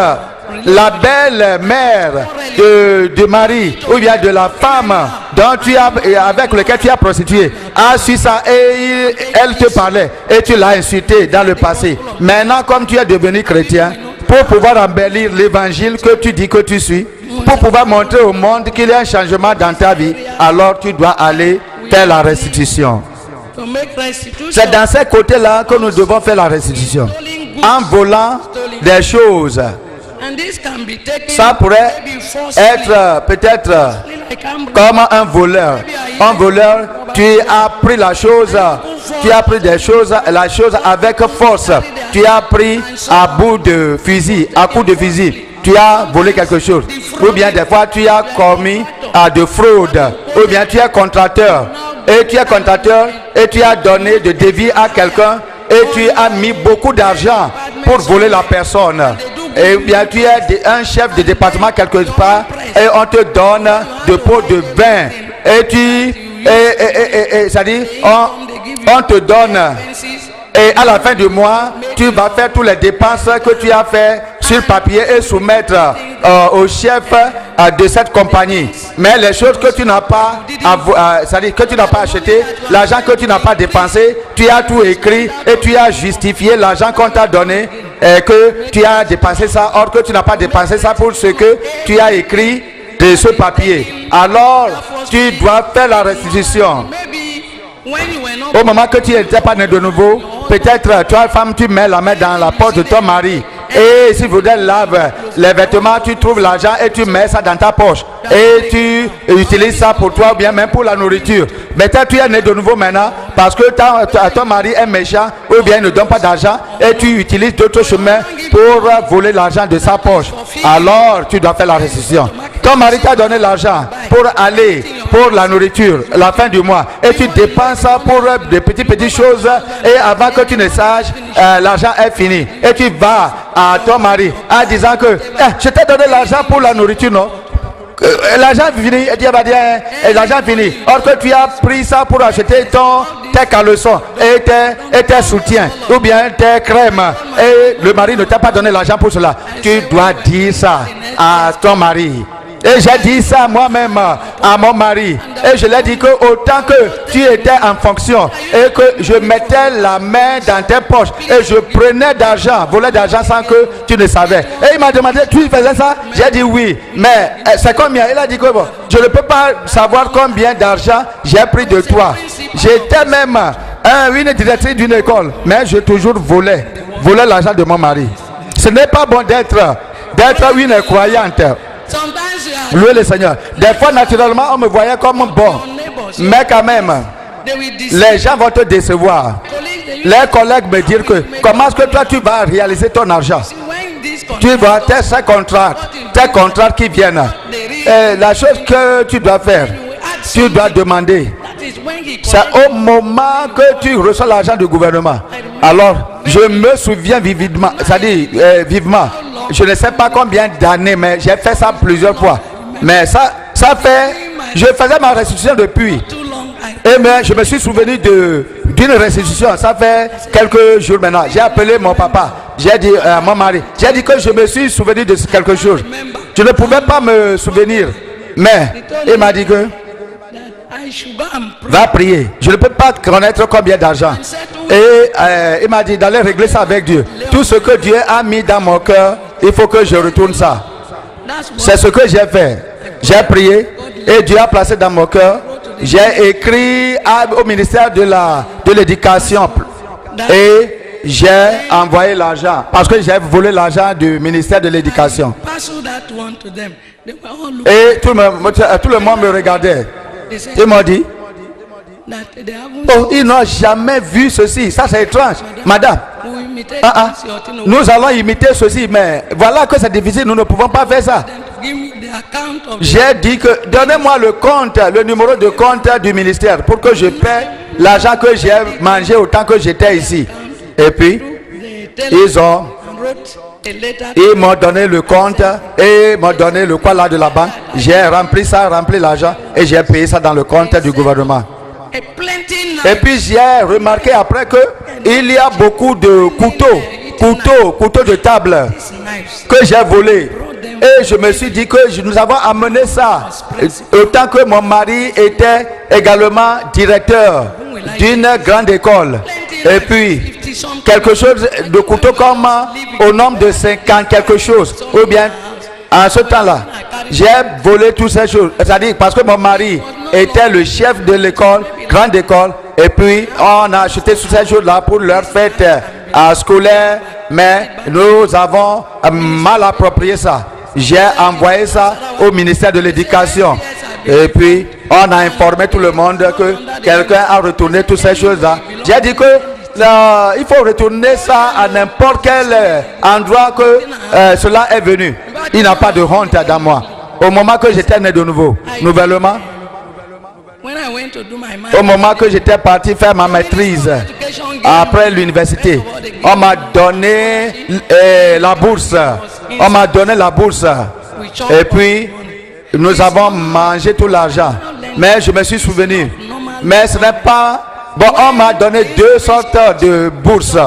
la belle mère de Marie ou bien de la femme avec laquelle tu as prostitué a su ça et elle te parlait et tu l'as insulté dans le passé. Maintenant, comme tu es devenu chrétien, pour pouvoir embellir l'évangile que tu dis que tu suis, pour pouvoir montrer au monde qu'il y a un changement dans ta vie, alors tu dois aller faire la restitution. C'est dans ces côtés-là que nous devons faire la restitution. En volant des choses. Ça pourrait être peut-être comme un voleur. Un voleur, tu as pris la chose, tu as pris des choses, la chose avec force. Tu as pris à bout de fusil, à coup de fusil. Tu as volé quelque chose. Ou bien des fois tu as commis de fraude. Ou bien tu es contracteur. Et tu es contracteur et tu as donné de devis à quelqu'un. Et tu as mis beaucoup d'argent pour voler la personne. Et bien tu es un chef de département quelque part et on te donne de pots de vin et ça dit on te donne et à la fin du mois tu vas faire toutes les dépenses que tu as fait sur papier et soumettre au chef de cette compagnie. Mais les choses que tu n'as pas c'est-à-dire que tu n'as pas acheté, l'argent que tu n'as pas dépensé, tu as tout écrit et tu as justifié l'argent qu'on t'a donné et que tu as dépensé ça, or que tu n'as pas dépensé ça pour ce que tu as écrit de ce papier. Alors tu dois faire la restitution. Au moment que tu n'étais pas né de nouveau, peut-être toi femme tu mets la main dans la poche de ton mari et si vous laves les vêtements, tu trouves l'argent et tu mets ça dans ta poche et tu utilises ça pour toi ou bien même pour la nourriture. Maintenant tu es né de nouveau maintenant parce que ton mari est méchant ou bien ne donne pas d'argent et tu utilises d'autres chemins pour voler l'argent de sa poche. Alors tu dois faire la restitution. Ton mari t'a donné l'argent pour aller pour la nourriture la fin du mois et tu dépenses ça pour des petites choses et avant que tu ne saches l'argent est fini et tu vas à ton mari en disant que je t'ai donné l'argent pour la nourriture, non? L'argent fini et l'argent fini. Or que tu as pris ça pour acheter tes caleçons et tes soutiens ou bien tes crèmes et le mari ne t'a pas donné l'argent pour cela. Tu dois dire ça à ton mari. Et j'ai dit ça moi-même à mon mari. Et je lui ai dit que autant que tu étais en fonction et que je mettais la main dans tes poches et je prenais d'argent, volais d'argent sans que tu ne savais. Et il m'a demandé, tu faisais ça? J'ai dit oui. Mais c'est combien? Il a dit que bon, je ne peux pas savoir combien d'argent j'ai pris de toi. J'étais même une directrice d'une école, mais je toujours volais l'argent de mon mari. Ce n'est pas bon d'être une croyante. Louez le Seigneur. Des fois, naturellement, on me voyait comme bon. Mais quand même, les gens vont te décevoir. Les collègues me disent que comment est-ce que toi tu vas réaliser ton argent? Tu vois tes contrats qui viennent. Et la chose que tu dois faire, tu dois demander. C'est au moment que tu reçois l'argent du gouvernement. Alors, je me souviens vivement, c'est-à-dire vivement. Je ne sais pas combien d'années, mais j'ai fait ça plusieurs fois. Mais ça fait, je faisais ma restitution depuis. Et mais je me suis souvenu d'une restitution. Ça fait quelques jours maintenant. J'ai appelé mon papa. J'ai dit à mon mari. J'ai dit que je me suis souvenu de quelque chose. Je ne pouvais pas me souvenir. Mais il m'a dit que va prier. Je ne peux pas connaître combien d'argent. Et il m'a dit d'aller régler ça avec Dieu. Tout ce que Dieu a mis dans mon cœur, il faut que je retourne ça. C'est ce que j'ai fait. J'ai prié et Dieu a placé dans mon cœur. J'ai écrit au ministère de l'éducation et j'ai envoyé l'argent parce que j'ai volé l'argent du ministère de l'éducation. Et tout le monde me regardait. Ils m'ont dit, oh, ils n'ont jamais vu ceci. Ça, c'est étrange. Madame, nous allons imiter ceci, mais voilà que c'est difficile. Nous ne pouvons pas faire ça. J'ai dit que donnez-moi le compte, le numéro de compte du ministère pour que je paie l'argent que j'ai mangé autant que j'étais ici. Et puis, ils m'ont donné le compte et m'ont donné le quoi là de la banque. J'ai rempli l'argent et j'ai payé ça dans le compte du gouvernement. Et puis j'ai remarqué après que il y a beaucoup de couteaux de table que j'ai volés. Et je me suis dit que nous avons amené ça. Autant que mon mari était également directeur d'une grande école. Et puis, quelque chose de couteau comme au nombre de 50 quelque chose. Ou bien, en ce temps-là, j'ai volé toutes ces choses. C'est-à-dire parce que mon mari était le chef de l'école, grande école. Et puis, on a acheté toutes ces choses-là pour leur fête scolaire. Mais nous avons mal approprié ça. J'ai envoyé ça au ministère de l'éducation. Et puis, on a informé tout le monde que quelqu'un a retourné toutes ces choses-là. J'ai dit que il faut retourner ça à n'importe quel endroit que cela est venu. Il n'a pas de honte dans moi. Au moment que j'étais né de nouveau, nouvellement, au moment que j'étais parti faire ma maîtrise après l'université, on m'a donné la bourse. On m'a donné la bourse. Et puis, nous avons mangé tout l'argent. Mais je me suis souvenu. Mais ce n'est pas... Bon, on m'a donné 2 sortes de bourses.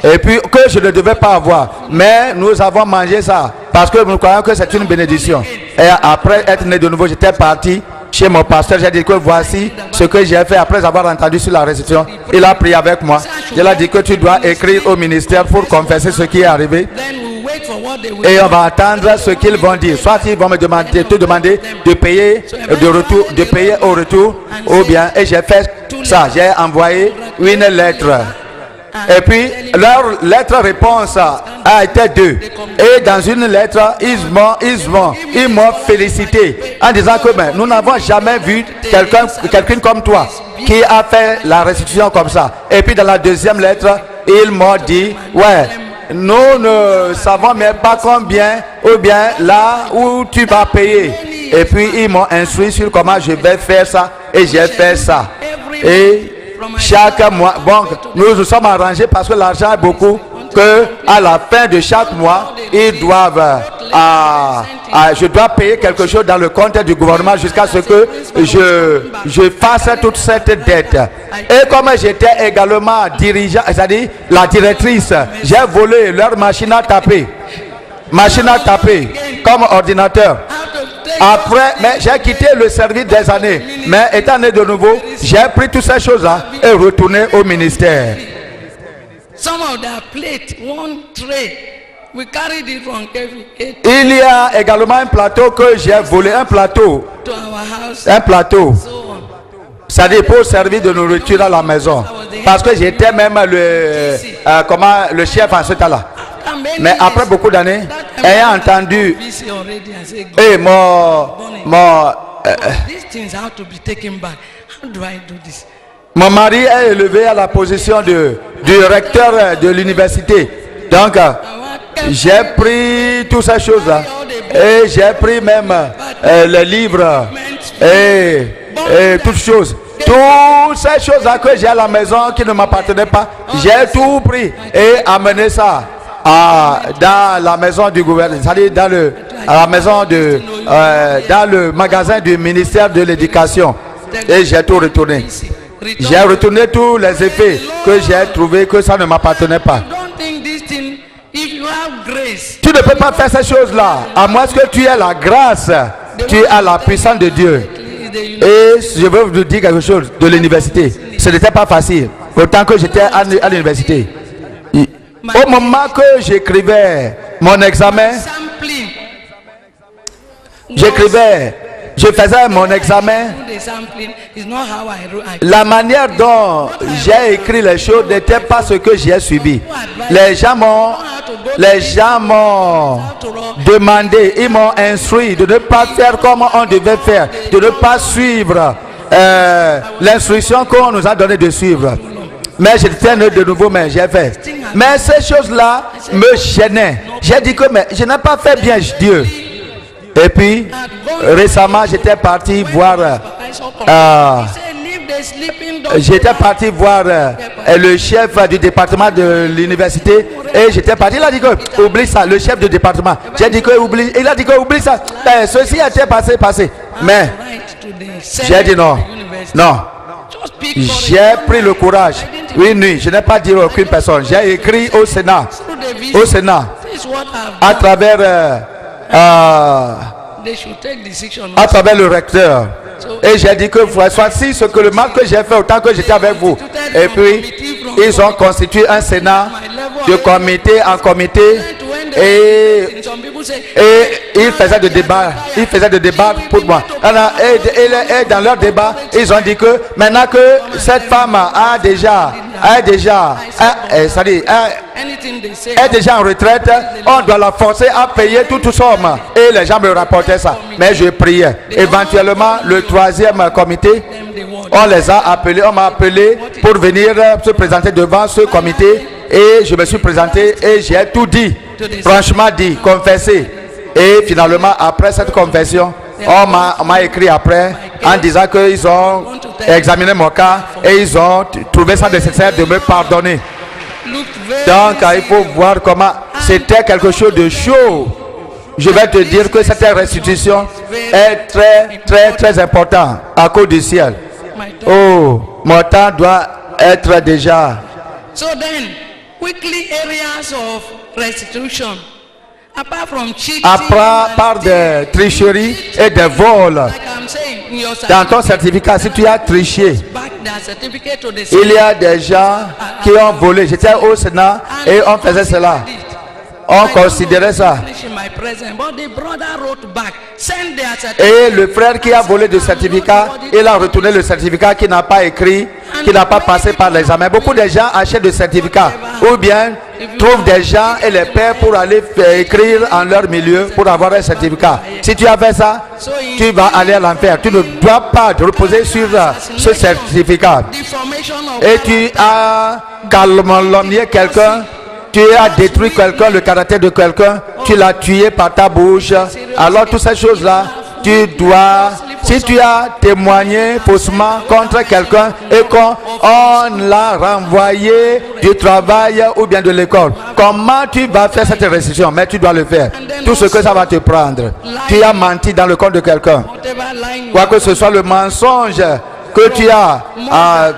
Et puis, que je ne devais pas avoir. Mais nous avons mangé ça. Parce que nous croyons que c'est une bénédiction. Et après être né de nouveau, j'étais parti chez mon pasteur. J'ai dit que voici ce que j'ai fait après avoir entendu sur la restitution. Il a prié avec moi. Il a dit que tu dois écrire au ministère pour confesser ce qui est arrivé. Et on va attendre ce qu'ils vont dire. Soit ils vont me demander, te demander de payer au retour, ou bien, et j'ai fait ça, j'ai envoyé une lettre. Et puis leur lettre réponse a été 2. Et dans une lettre, ils m'ont félicité en disant que ben, nous n'avons jamais vu quelqu'un comme toi qui a fait la restitution comme ça. Et puis dans la deuxième lettre, ils m'ont dit, ouais, nous ne savons même pas combien ou bien là où tu vas payer. Et puis ils m'ont instruit sur comment je vais faire ça et j'ai fait ça. Et chaque mois, bon, nous nous sommes arrangés parce que l'argent est beaucoup, que à la fin de chaque mois, ils doivent, je dois payer quelque chose dans le compte du gouvernement jusqu'à ce que je fasse toute cette dette. Et comme j'étais également dirigeant, c'est-à-dire la directrice, j'ai volé leur machine à taper comme ordinateur. Après, mais j'ai quitté le service des années. Mais étant né de nouveau, j'ai pris toutes ces choses-là et retourné au ministère. Il y a également un plateau que j'ai volé, un plateau. C'est-à-dire pour servir de nourriture à la maison. Parce que j'étais même le chef en ce temps-là. Mais après beaucoup d'années, ayant entendu et mon mari est élevé à la position du recteur de l'université. Donc, j'ai pris toutes ces choses-là et j'ai pris même les livres et toutes choses. Toutes ces choses-là que j'ai à la maison qui ne m'appartenaient pas, j'ai tout pris et amené ça dans la maison du gouvernement, c'est-à-dire dans le magasin du ministère de l'éducation. Et j'ai tout retourné. J'ai retourné tous les effets que j'ai trouvé que ça ne m'appartenait pas. Tu ne peux pas faire ces choses-là, à moins que tu aies la grâce, tu as la puissance de Dieu. Et je veux vous dire quelque chose de l'université. Ce n'était pas facile, autant que j'étais à l'université. Au moment que j'écrivais mon examen, je faisais mon examen. La manière dont j'ai écrit les choses n'était pas ce que j'ai suivi. Les gens m'ont demandé, ils m'ont instruit de ne pas faire comme on devait faire, de ne pas suivre l'instruction qu'on nous a donné de suivre. Mais j'étais de nouveau, mais j'ai fait. Mais ces choses-là me gênaient. J'ai dit que mais je n'ai pas fait bien Dieu. Et puis, récemment, j'étais parti voir le chef du département de l'université. Et j'étais parti, il a dit que oublie ça, le chef du département. J'ai dit que oublie, il a dit que oublie ça. Ceci a été passé. Mais j'ai dit non. J'ai pris le courage. Oui, je n'ai pas dit à aucune personne. J'ai écrit au Sénat, à travers le recteur. Et j'ai dit que voici ce que le mal que j'ai fait autant que j'étais avec vous. Et puis, ils ont constitué un Sénat de comité en comité. Et ils faisaient des débats. Pour moi. Et dans leur débat, ils ont dit que maintenant que cette femme est déjà en retraite, on doit la forcer à payer toute somme. Et les gens me rapportaient ça. Mais je priais. Éventuellement, le troisième comité, on les a appelés, on m'a appelé pour venir se présenter devant ce comité. Et je me suis présenté et j'ai tout dit. Franchement dit, confessé. Et finalement, après cette confession, on m'a écrit après en disant qu'ils ont examiné mon cas et ils ont trouvé ça nécessaire de me pardonner. Donc, il faut voir comment c'était quelque chose de chaud. Je vais te dire que cette restitution est très important à cause du ciel. Oh, mon temps doit être déjà. So then, quickly areas of restitution. Apart from cheating, à part des tricheries et des vols, dans ton certificat, si tu as triché, il y a des gens qui ont volé. J'étais au Sénat et on faisait cela. On considérait ça. Et le frère qui a volé le certificat, il a retourné le certificat qui n'a pas écrit, qui n'a pas passé par l'examen. Beaucoup de gens achètent des certificats ou bien trouvent des gens et les paient pour aller écrire en leur milieu pour avoir un certificat. Si tu as fait ça, tu vas aller à l'enfer. Tu ne dois pas te reposer sur ce certificat. Et tu as calomnié quelqu'un. Tu as détruit quelqu'un, le caractère de quelqu'un, tu l'as tué par ta bouche. Alors toutes ces choses-là, tu dois, si tu as témoigné faussement contre quelqu'un et qu'on l'a renvoyé du travail ou bien de l'école, comment tu vas faire cette restitution? Mais tu dois le faire. Tout ce que ça va te prendre. Tu as menti dans le compte de quelqu'un. Quoi que ce soit le mensonge que tu as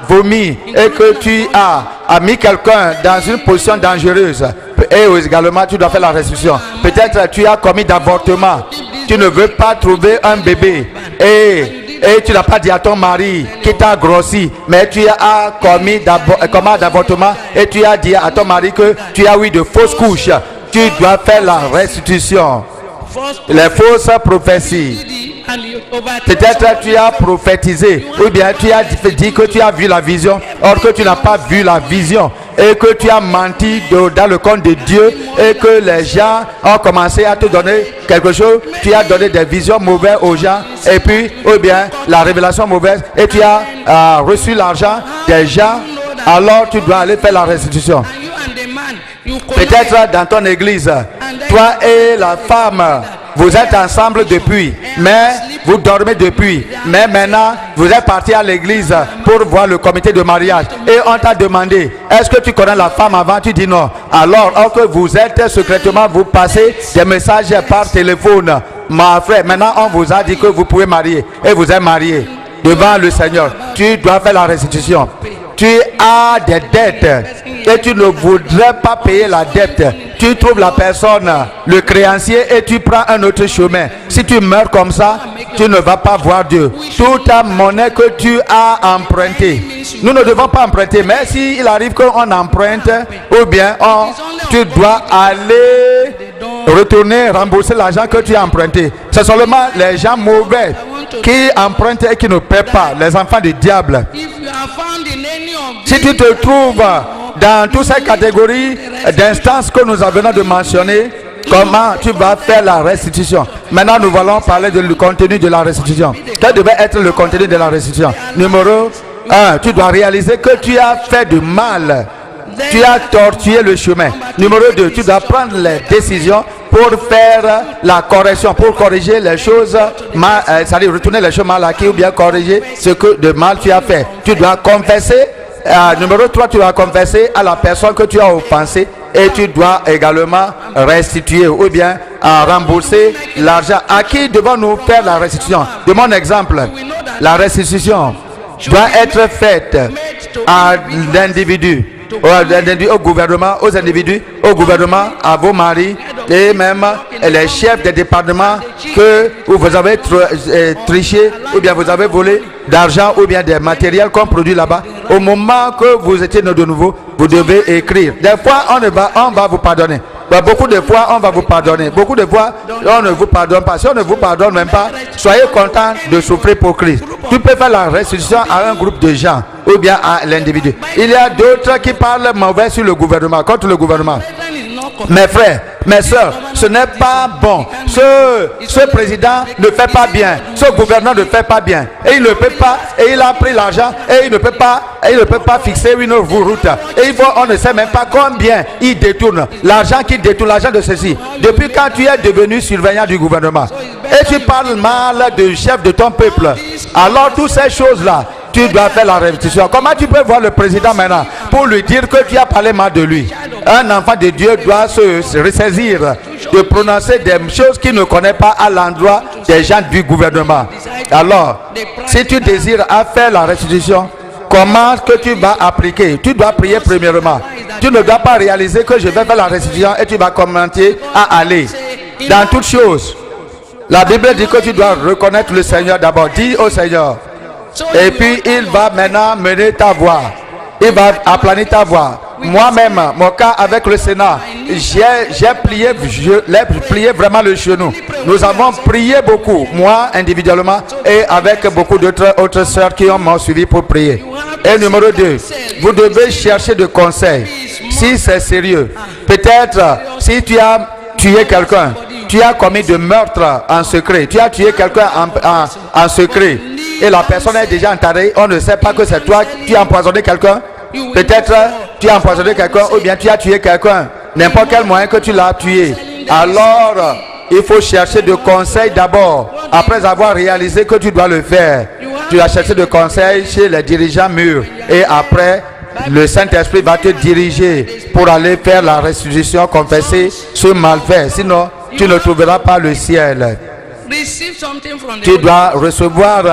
vomi et que tu as mis quelqu'un dans une position dangereuse, et également tu dois faire la restitution. Peut-être tu as commis d'avortement, tu ne veux pas trouver un bébé et tu n'as pas dit à ton mari qui t'a grossi, mais tu as commis d'avortement et tu as dit à ton mari que tu as eu de fausses couches. Tu dois faire la restitution. Les fausses prophéties. Peut-être tu as prophétisé ou bien tu as dit que tu as vu la vision or que tu n'as pas vu la vision et que tu as menti dans le compte de Dieu et que les gens ont commencé à te donner quelque chose. Tu as donné des visions mauvaises aux gens et puis ou bien la révélation mauvaise et tu as reçu l'argent des gens. Alors tu dois aller faire la restitution. Peut-être dans ton église, toi et la femme, vous êtes ensemble depuis, mais vous dormez depuis. Mais maintenant, vous êtes parti à l'église pour voir le comité de mariage. Et on t'a demandé, est-ce que tu connais la femme avant? Tu dis non. Alors que vous êtes secrètement, vous passez des messages par téléphone. Ma frère, maintenant on vous a dit que vous pouvez marier. Et vous êtes marié. devant le Seigneur. Tu dois faire la restitution. Tu as des dettes et tu ne voudrais pas payer la dette. Tu trouves la personne, le créancier, et tu prends un autre chemin. Si tu meurs comme ça, tu ne vas pas voir Dieu. Toute ta monnaie que tu as empruntée, nous ne devons pas emprunter, mais s'il arrive qu'on emprunte, ou bien tu dois aller retourner, rembourser l'argent que tu as emprunté. C'est seulement les gens mauvais qui empruntent et qui ne paient pas, les enfants du diable. Si tu te trouves dans toutes ces catégories d'instances que nous venons de mentionner, comment tu vas faire la restitution? Maintenant, nous allons parler du contenu de la restitution. Quel devait être le contenu de la restitution? Numéro 1, tu dois réaliser que tu as fait du mal. Tu as tortué le chemin. Numéro 2, tu dois prendre les décisions pour faire la correction, pour corriger les choses mal, c'est-à-dire retourner les choses mal acquises ou bien corriger ce que de mal tu as fait. Tu dois confesser. Numéro 3, tu dois confesser à la personne que tu as offensée et tu dois également restituer ou bien rembourser l'argent. À qui devons-nous faire la restitution? De mon exemple, la restitution doit être faite à l'individu, au gouvernement, aux individus, au gouvernement, à vos maris et même les chefs des départements que vous avez triché ou bien vous avez volé d'argent ou bien des matériels qu'on produit là-bas. Au moment que vous étiez de nouveau, vous devez écrire. Des fois, on va vous pardonner. Beaucoup de fois, on va vous pardonner. Beaucoup de fois, on ne vous pardonne pas. Si on ne vous pardonne même pas, soyez content de souffrir pour Christ. Tu peux faire la restitution à un groupe de gens ou bien à l'individu. Il y a d'autres qui parlent mauvais sur le gouvernement, contre le gouvernement. Mes frères, mes soeurs, ce n'est pas bon. Ce président ne fait pas bien. Ce gouverneur ne fait pas bien. Et il ne peut pas, et il a pris l'argent, et il ne peut pas fixer une route. Et on ne sait même pas combien il détourne. L'argent qu'il détourne, l'argent de ceci. Depuis quand tu es devenu surveillant du gouvernement, et tu parles mal du chef de ton peuple, alors toutes ces choses-là, tu dois faire la restitution. Comment tu peux voir le président maintenant pour lui dire que tu as parlé mal de lui? Un enfant de Dieu doit se ressaisir de prononcer des choses qu'il ne connaît pas à l'endroit des gens du gouvernement. Alors, si tu désires à faire la restitution, comment que tu vas appliquer? Tu dois prier premièrement. Tu ne dois pas réaliser que je vais faire la restitution et tu vas commencer à aller. Dans toutes choses, la Bible dit que tu dois reconnaître le Seigneur d'abord. Dis au Seigneur. Et puis il va maintenant mener ta voix. Il va aplanir ta voix. Moi-même, mon cas avec le Sénat, j'ai plié vraiment le genou. Nous avons prié beaucoup, moi individuellement et avec beaucoup d'autres sœurs qui m'ont suivi pour prier. Et numéro 2, vous devez chercher de conseils. Si c'est sérieux, peut-être si tu as tué quelqu'un, tu as commis de meurtre en secret, tu as tué quelqu'un en secret et la personne est déjà enterrée, on ne sait pas que c'est toi qui as empoisonné quelqu'un. Peut-être tu as empoisonné quelqu'un ou bien tu as tué quelqu'un. N'importe quel moyen que tu l'as tué. Alors, il faut chercher de conseils d'abord. Après avoir réalisé que tu dois le faire, tu vas chercher de conseils chez les dirigeants mûrs. Et après, le Saint-Esprit va te diriger pour aller faire la restitution, confesser ce malfait. Sinon, tu ne trouveras pas le ciel. Tu dois recevoir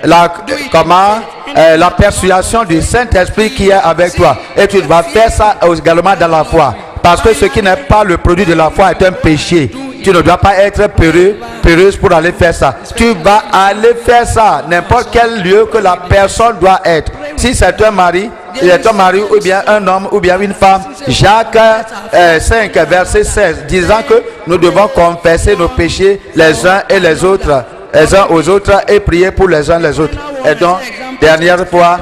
la persuasion du Saint-Esprit qui est avec toi. Et tu vas faire ça également dans la foi. Parce que ce qui n'est pas le produit de la foi est un péché. Tu ne dois pas être peureuse pour aller faire ça. Tu vas aller faire ça n'importe quel lieu que la personne doit être. Si c'est un mari, il est un mari ou bien un homme ou bien une femme. Jacques 5 verset 16 disant que nous devons confesser nos péchés les uns et les autres, les uns aux autres et prier pour les uns les autres. Et donc, dernière fois,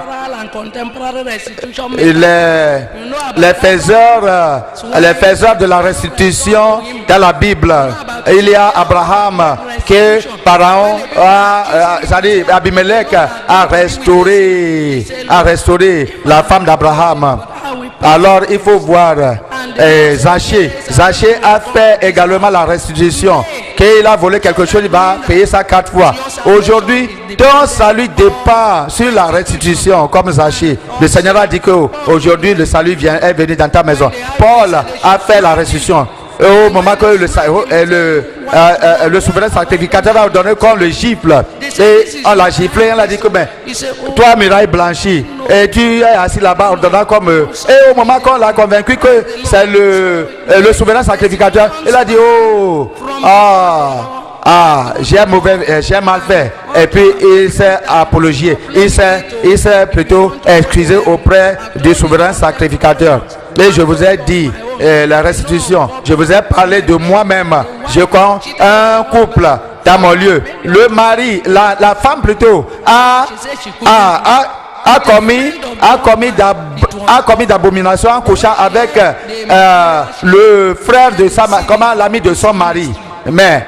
les faiseurs de la restitution dans la Bible, il y a Abraham que Pharaon c'est-à-dire Abimelech a restauré la femme d'Abraham. Alors il faut voir Zachée a fait également la restitution. Qu'il a volé quelque chose, il va payer ça 4 fois. Aujourd'hui, ton salut dépend sur la restitution, comme Zachée. Le Seigneur a dit que aujourd'hui le salut est venu dans ta maison. Paul a fait la restitution. au moment que le souverain sacrificateur a ordonné qu'on le gifle, et on l'a giflé, on l'a dit que ben, toi muraille blanchie, et tu es assis là-bas ordonnant comme et au moment qu'on l'a convaincu que c'est le souverain sacrificateur, il a dit oh j'ai mal fait, et puis il s'est apologié, il s'est plutôt excusé auprès du souverain sacrificateur. Et je vous ai dit la restitution, je vous ai parlé de moi-même. Je compte un couple dans mon lieu. Le mari, la femme plutôt, a commis d'abomination en couchant avec le frère de sa mari, comment l'ami de son mari. Mais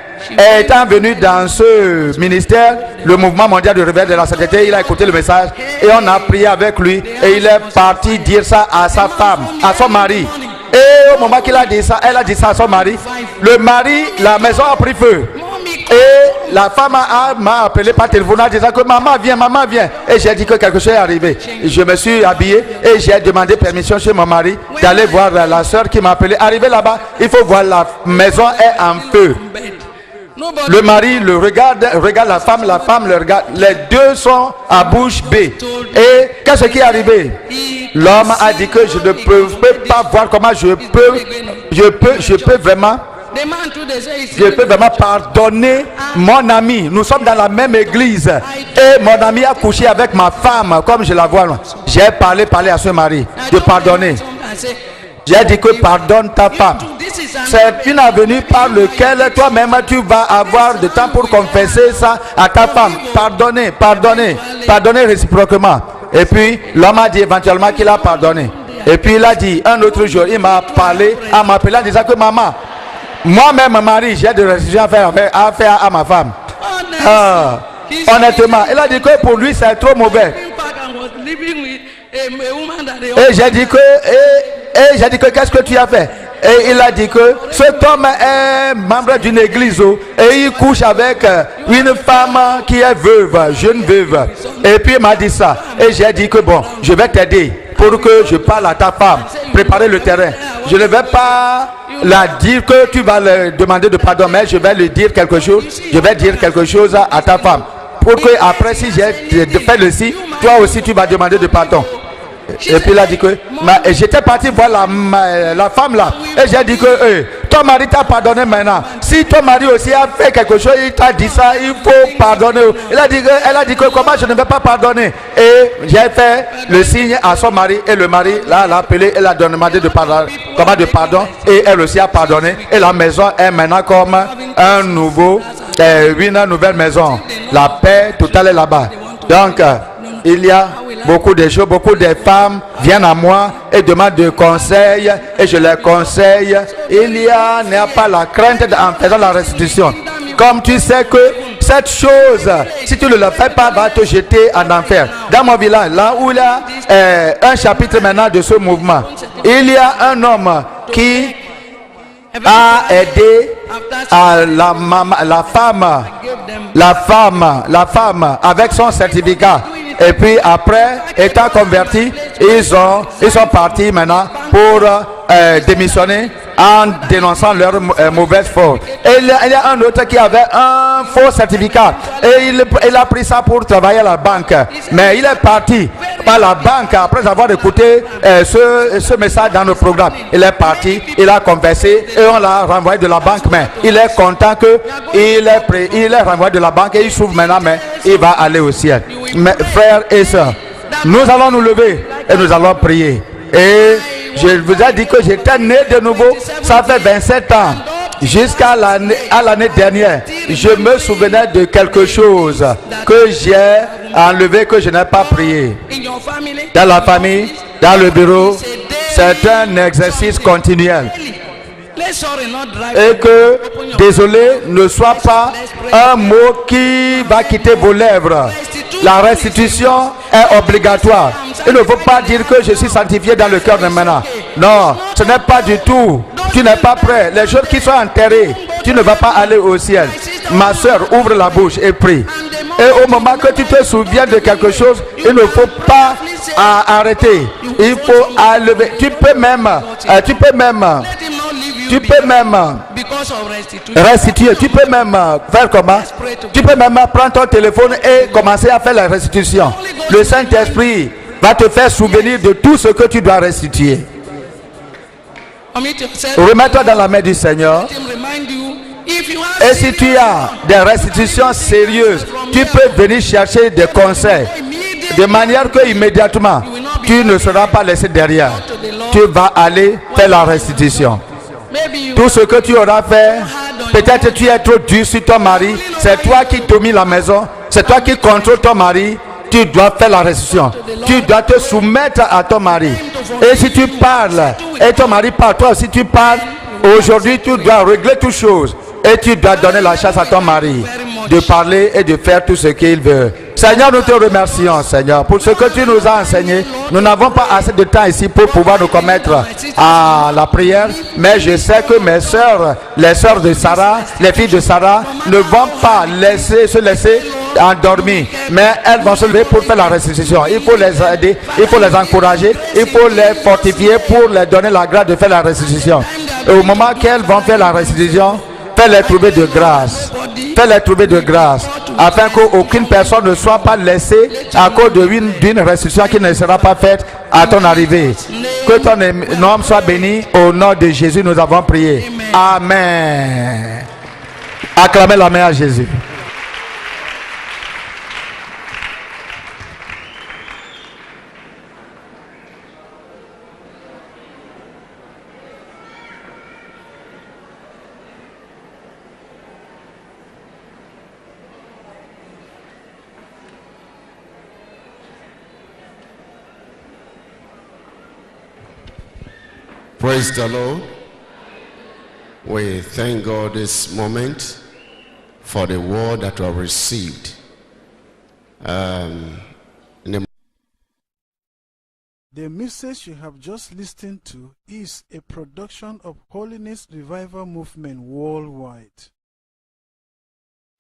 étant venu dans ce ministère, le mouvement mondial de réveil de la sainteté, il a écouté le message et on a prié avec lui et il est parti dire ça à sa femme, à son mari. Et au moment qu'il a dit ça, elle a dit ça à son mari. Le mari, la maison a pris feu. Et la femme m'a appelé par téléphone en disant que maman viens. Et j'ai dit que quelque chose est arrivé. Je me suis habillé et j'ai demandé permission chez mon mari d'aller voir la soeur qui m'a appelé. Arrivé là-bas, il faut voir la maison est en feu. Le mari le regarde la femme le regarde. Les deux sont à bouche bée. Et qu'est-ce qui est arrivé? L'homme a dit que je ne peux pas voir comment je peux vraiment pardonner mon ami. Nous sommes dans la même église et mon ami a couché avec ma femme comme je la vois. J'ai parlé à ce mari de pardonner. J'ai dit que pardonne ta femme. C'est une avenue par laquelle toi-même tu vas avoir de temps pour confesser ça à ta femme. Pardonner réciproquement. Et puis l'homme a dit éventuellement qu'il a pardonné. Et puis il a dit un autre jour, il m'a appelé en disant que maman, moi-même Marie, j'ai de restitution à faire à ma femme. Honnêtement, il a dit que pour lui c'est trop mauvais. Et j'ai dit que qu'est-ce que tu as fait? Et il a dit que cet homme est membre d'une église et il couche avec une femme qui est veuve, jeune veuve. Et puis il m'a dit ça. Et j'ai dit que bon, je vais t'aider pour que je parle à ta femme, préparer le terrain. Je ne vais pas la dire que tu vas le demander de pardon, mais je vais lui dire quelque chose. Je vais dire quelque chose à ta femme. Pour que après, si j'ai fait le si, toi aussi tu vas demander de pardon. Et puis il a dit que j'étais parti voir la femme là. Et j'ai dit que ton mari t'a pardonné maintenant. Si ton mari aussi a fait quelque chose, il t'a dit ça, il faut pardonner. Elle a dit que comment je ne vais pas pardonner. Et j'ai fait le signe à son mari. Et le mari là l'a appelé. Elle a demandé de pardon. Et elle aussi a pardonné. Et la maison est maintenant comme une nouvelle maison. La paix totale est là-bas. Donc il y a beaucoup de choses, beaucoup de femmes viennent à moi et demandent des conseils et je les conseille. Il n'y a pas la crainte en faisant la restitution. Comme tu sais que cette chose, si tu ne le fais pas, va te jeter en enfer. Dans mon village, là où il y a un chapitre maintenant de ce mouvement, il y a un homme qui a aidé à la femme avec son certificat. Et puis après, étant convertis, ils sont partis maintenant pour démissionner en dénonçant leur mauvaise faute. Et il y a un autre qui avait un faux certificat et il a pris ça pour travailler à la banque. Mais il est parti par la banque après avoir écouté ce message dans le programme. Il est parti, il a confessé et on l'a renvoyé de la banque. Mais il est content qu'il est renvoyé de la banque et il s'ouvre maintenant, mais il va aller au ciel. Mes frères et sœurs, nous allons nous lever et nous allons prier. Et je vous ai dit que j'étais né de nouveau, ça fait 27 ans. Jusqu'à l'année dernière, je me souvenais de quelque chose que j'ai enlevé, que je n'ai pas prié. Dans la famille, dans le bureau, c'est un exercice continuel. Et que, désolé, ne soit pas un mot qui va quitter vos lèvres. La restitution est obligatoire. Il ne faut pas dire que je suis sanctifié dans le cœur de maintenant. Non, ce n'est pas du tout. Tu n'es pas prêt. Les choses qui sont enterrées, tu ne vas pas aller au ciel. Ma soeur, ouvre la bouche et prie. Et au moment que tu te souviens de quelque chose, il ne faut pas arrêter. Il faut enlever. Tu peux même Tu peux même restituer. Tu peux même faire comment? Tu peux même prendre ton téléphone et commencer à faire la restitution. Le Saint-Esprit va te faire souvenir de tout ce que tu dois restituer. Remets-toi dans la main du Seigneur. Et si tu as des restitutions sérieuses, tu peux venir chercher des conseils. De manière que immédiatement, tu ne seras pas laissé derrière. Tu vas aller faire la restitution. Tout ce que tu auras fait, peut-être tu es trop dur sur ton mari. C'est toi qui domines la maison. C'est toi qui contrôles ton mari. Tu dois faire la restitution. Tu dois te soumettre à ton mari. Et si tu parles, et ton mari parle, toi aussi tu parles, aujourd'hui tu dois régler toutes choses. Et tu dois donner la chance à ton mari de parler et de faire tout ce qu'il veut. Seigneur, nous te remercions, Seigneur, pour ce que tu nous as enseigné. Nous n'avons pas assez de temps ici pour pouvoir nous commettre à la prière. Mais je sais que mes soeurs, les soeurs de Sarah, les filles de Sarah, ne vont pas se laisser endormir. Mais elles vont se lever pour faire la restitution. Il faut les aider, il faut les encourager, il faut les fortifier pour leur donner la grâce de faire la restitution. Et au moment qu'elles vont faire la restitution, fais-les trouver de grâce. Fais-les trouver de grâce. Afin qu'aucune personne ne soit pas laissée à cause d'une restitution qui ne sera pas faite à ton arrivée. Que ton nom soit béni. Au nom de Jésus, nous avons prié. Amen. Acclamez la main à Jésus. Praise the Lord. We thank God this moment for the word that we have received. The message you have just listened to is a production of Holiness Revival Movement Worldwide.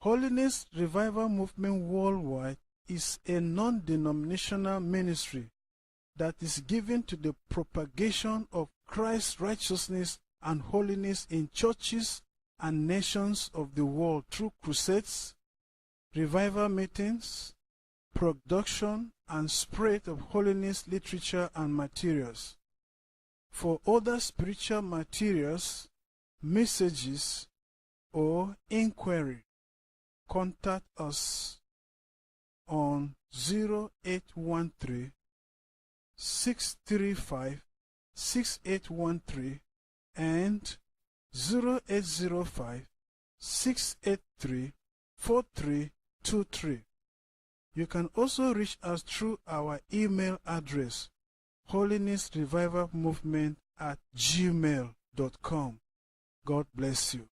Holiness Revival Movement Worldwide is a non-denominational ministry that is given to the propagation of Christ's righteousness and holiness in churches and nations of the world through crusades, revival meetings, production and spread of holiness literature and materials. For other spiritual materials, messages, or inquiry, contact us on 0813 635 6813 and 0805 683 4323. You can also reach us through our email address, holinessrevivalmovement@gmail.com. God bless you.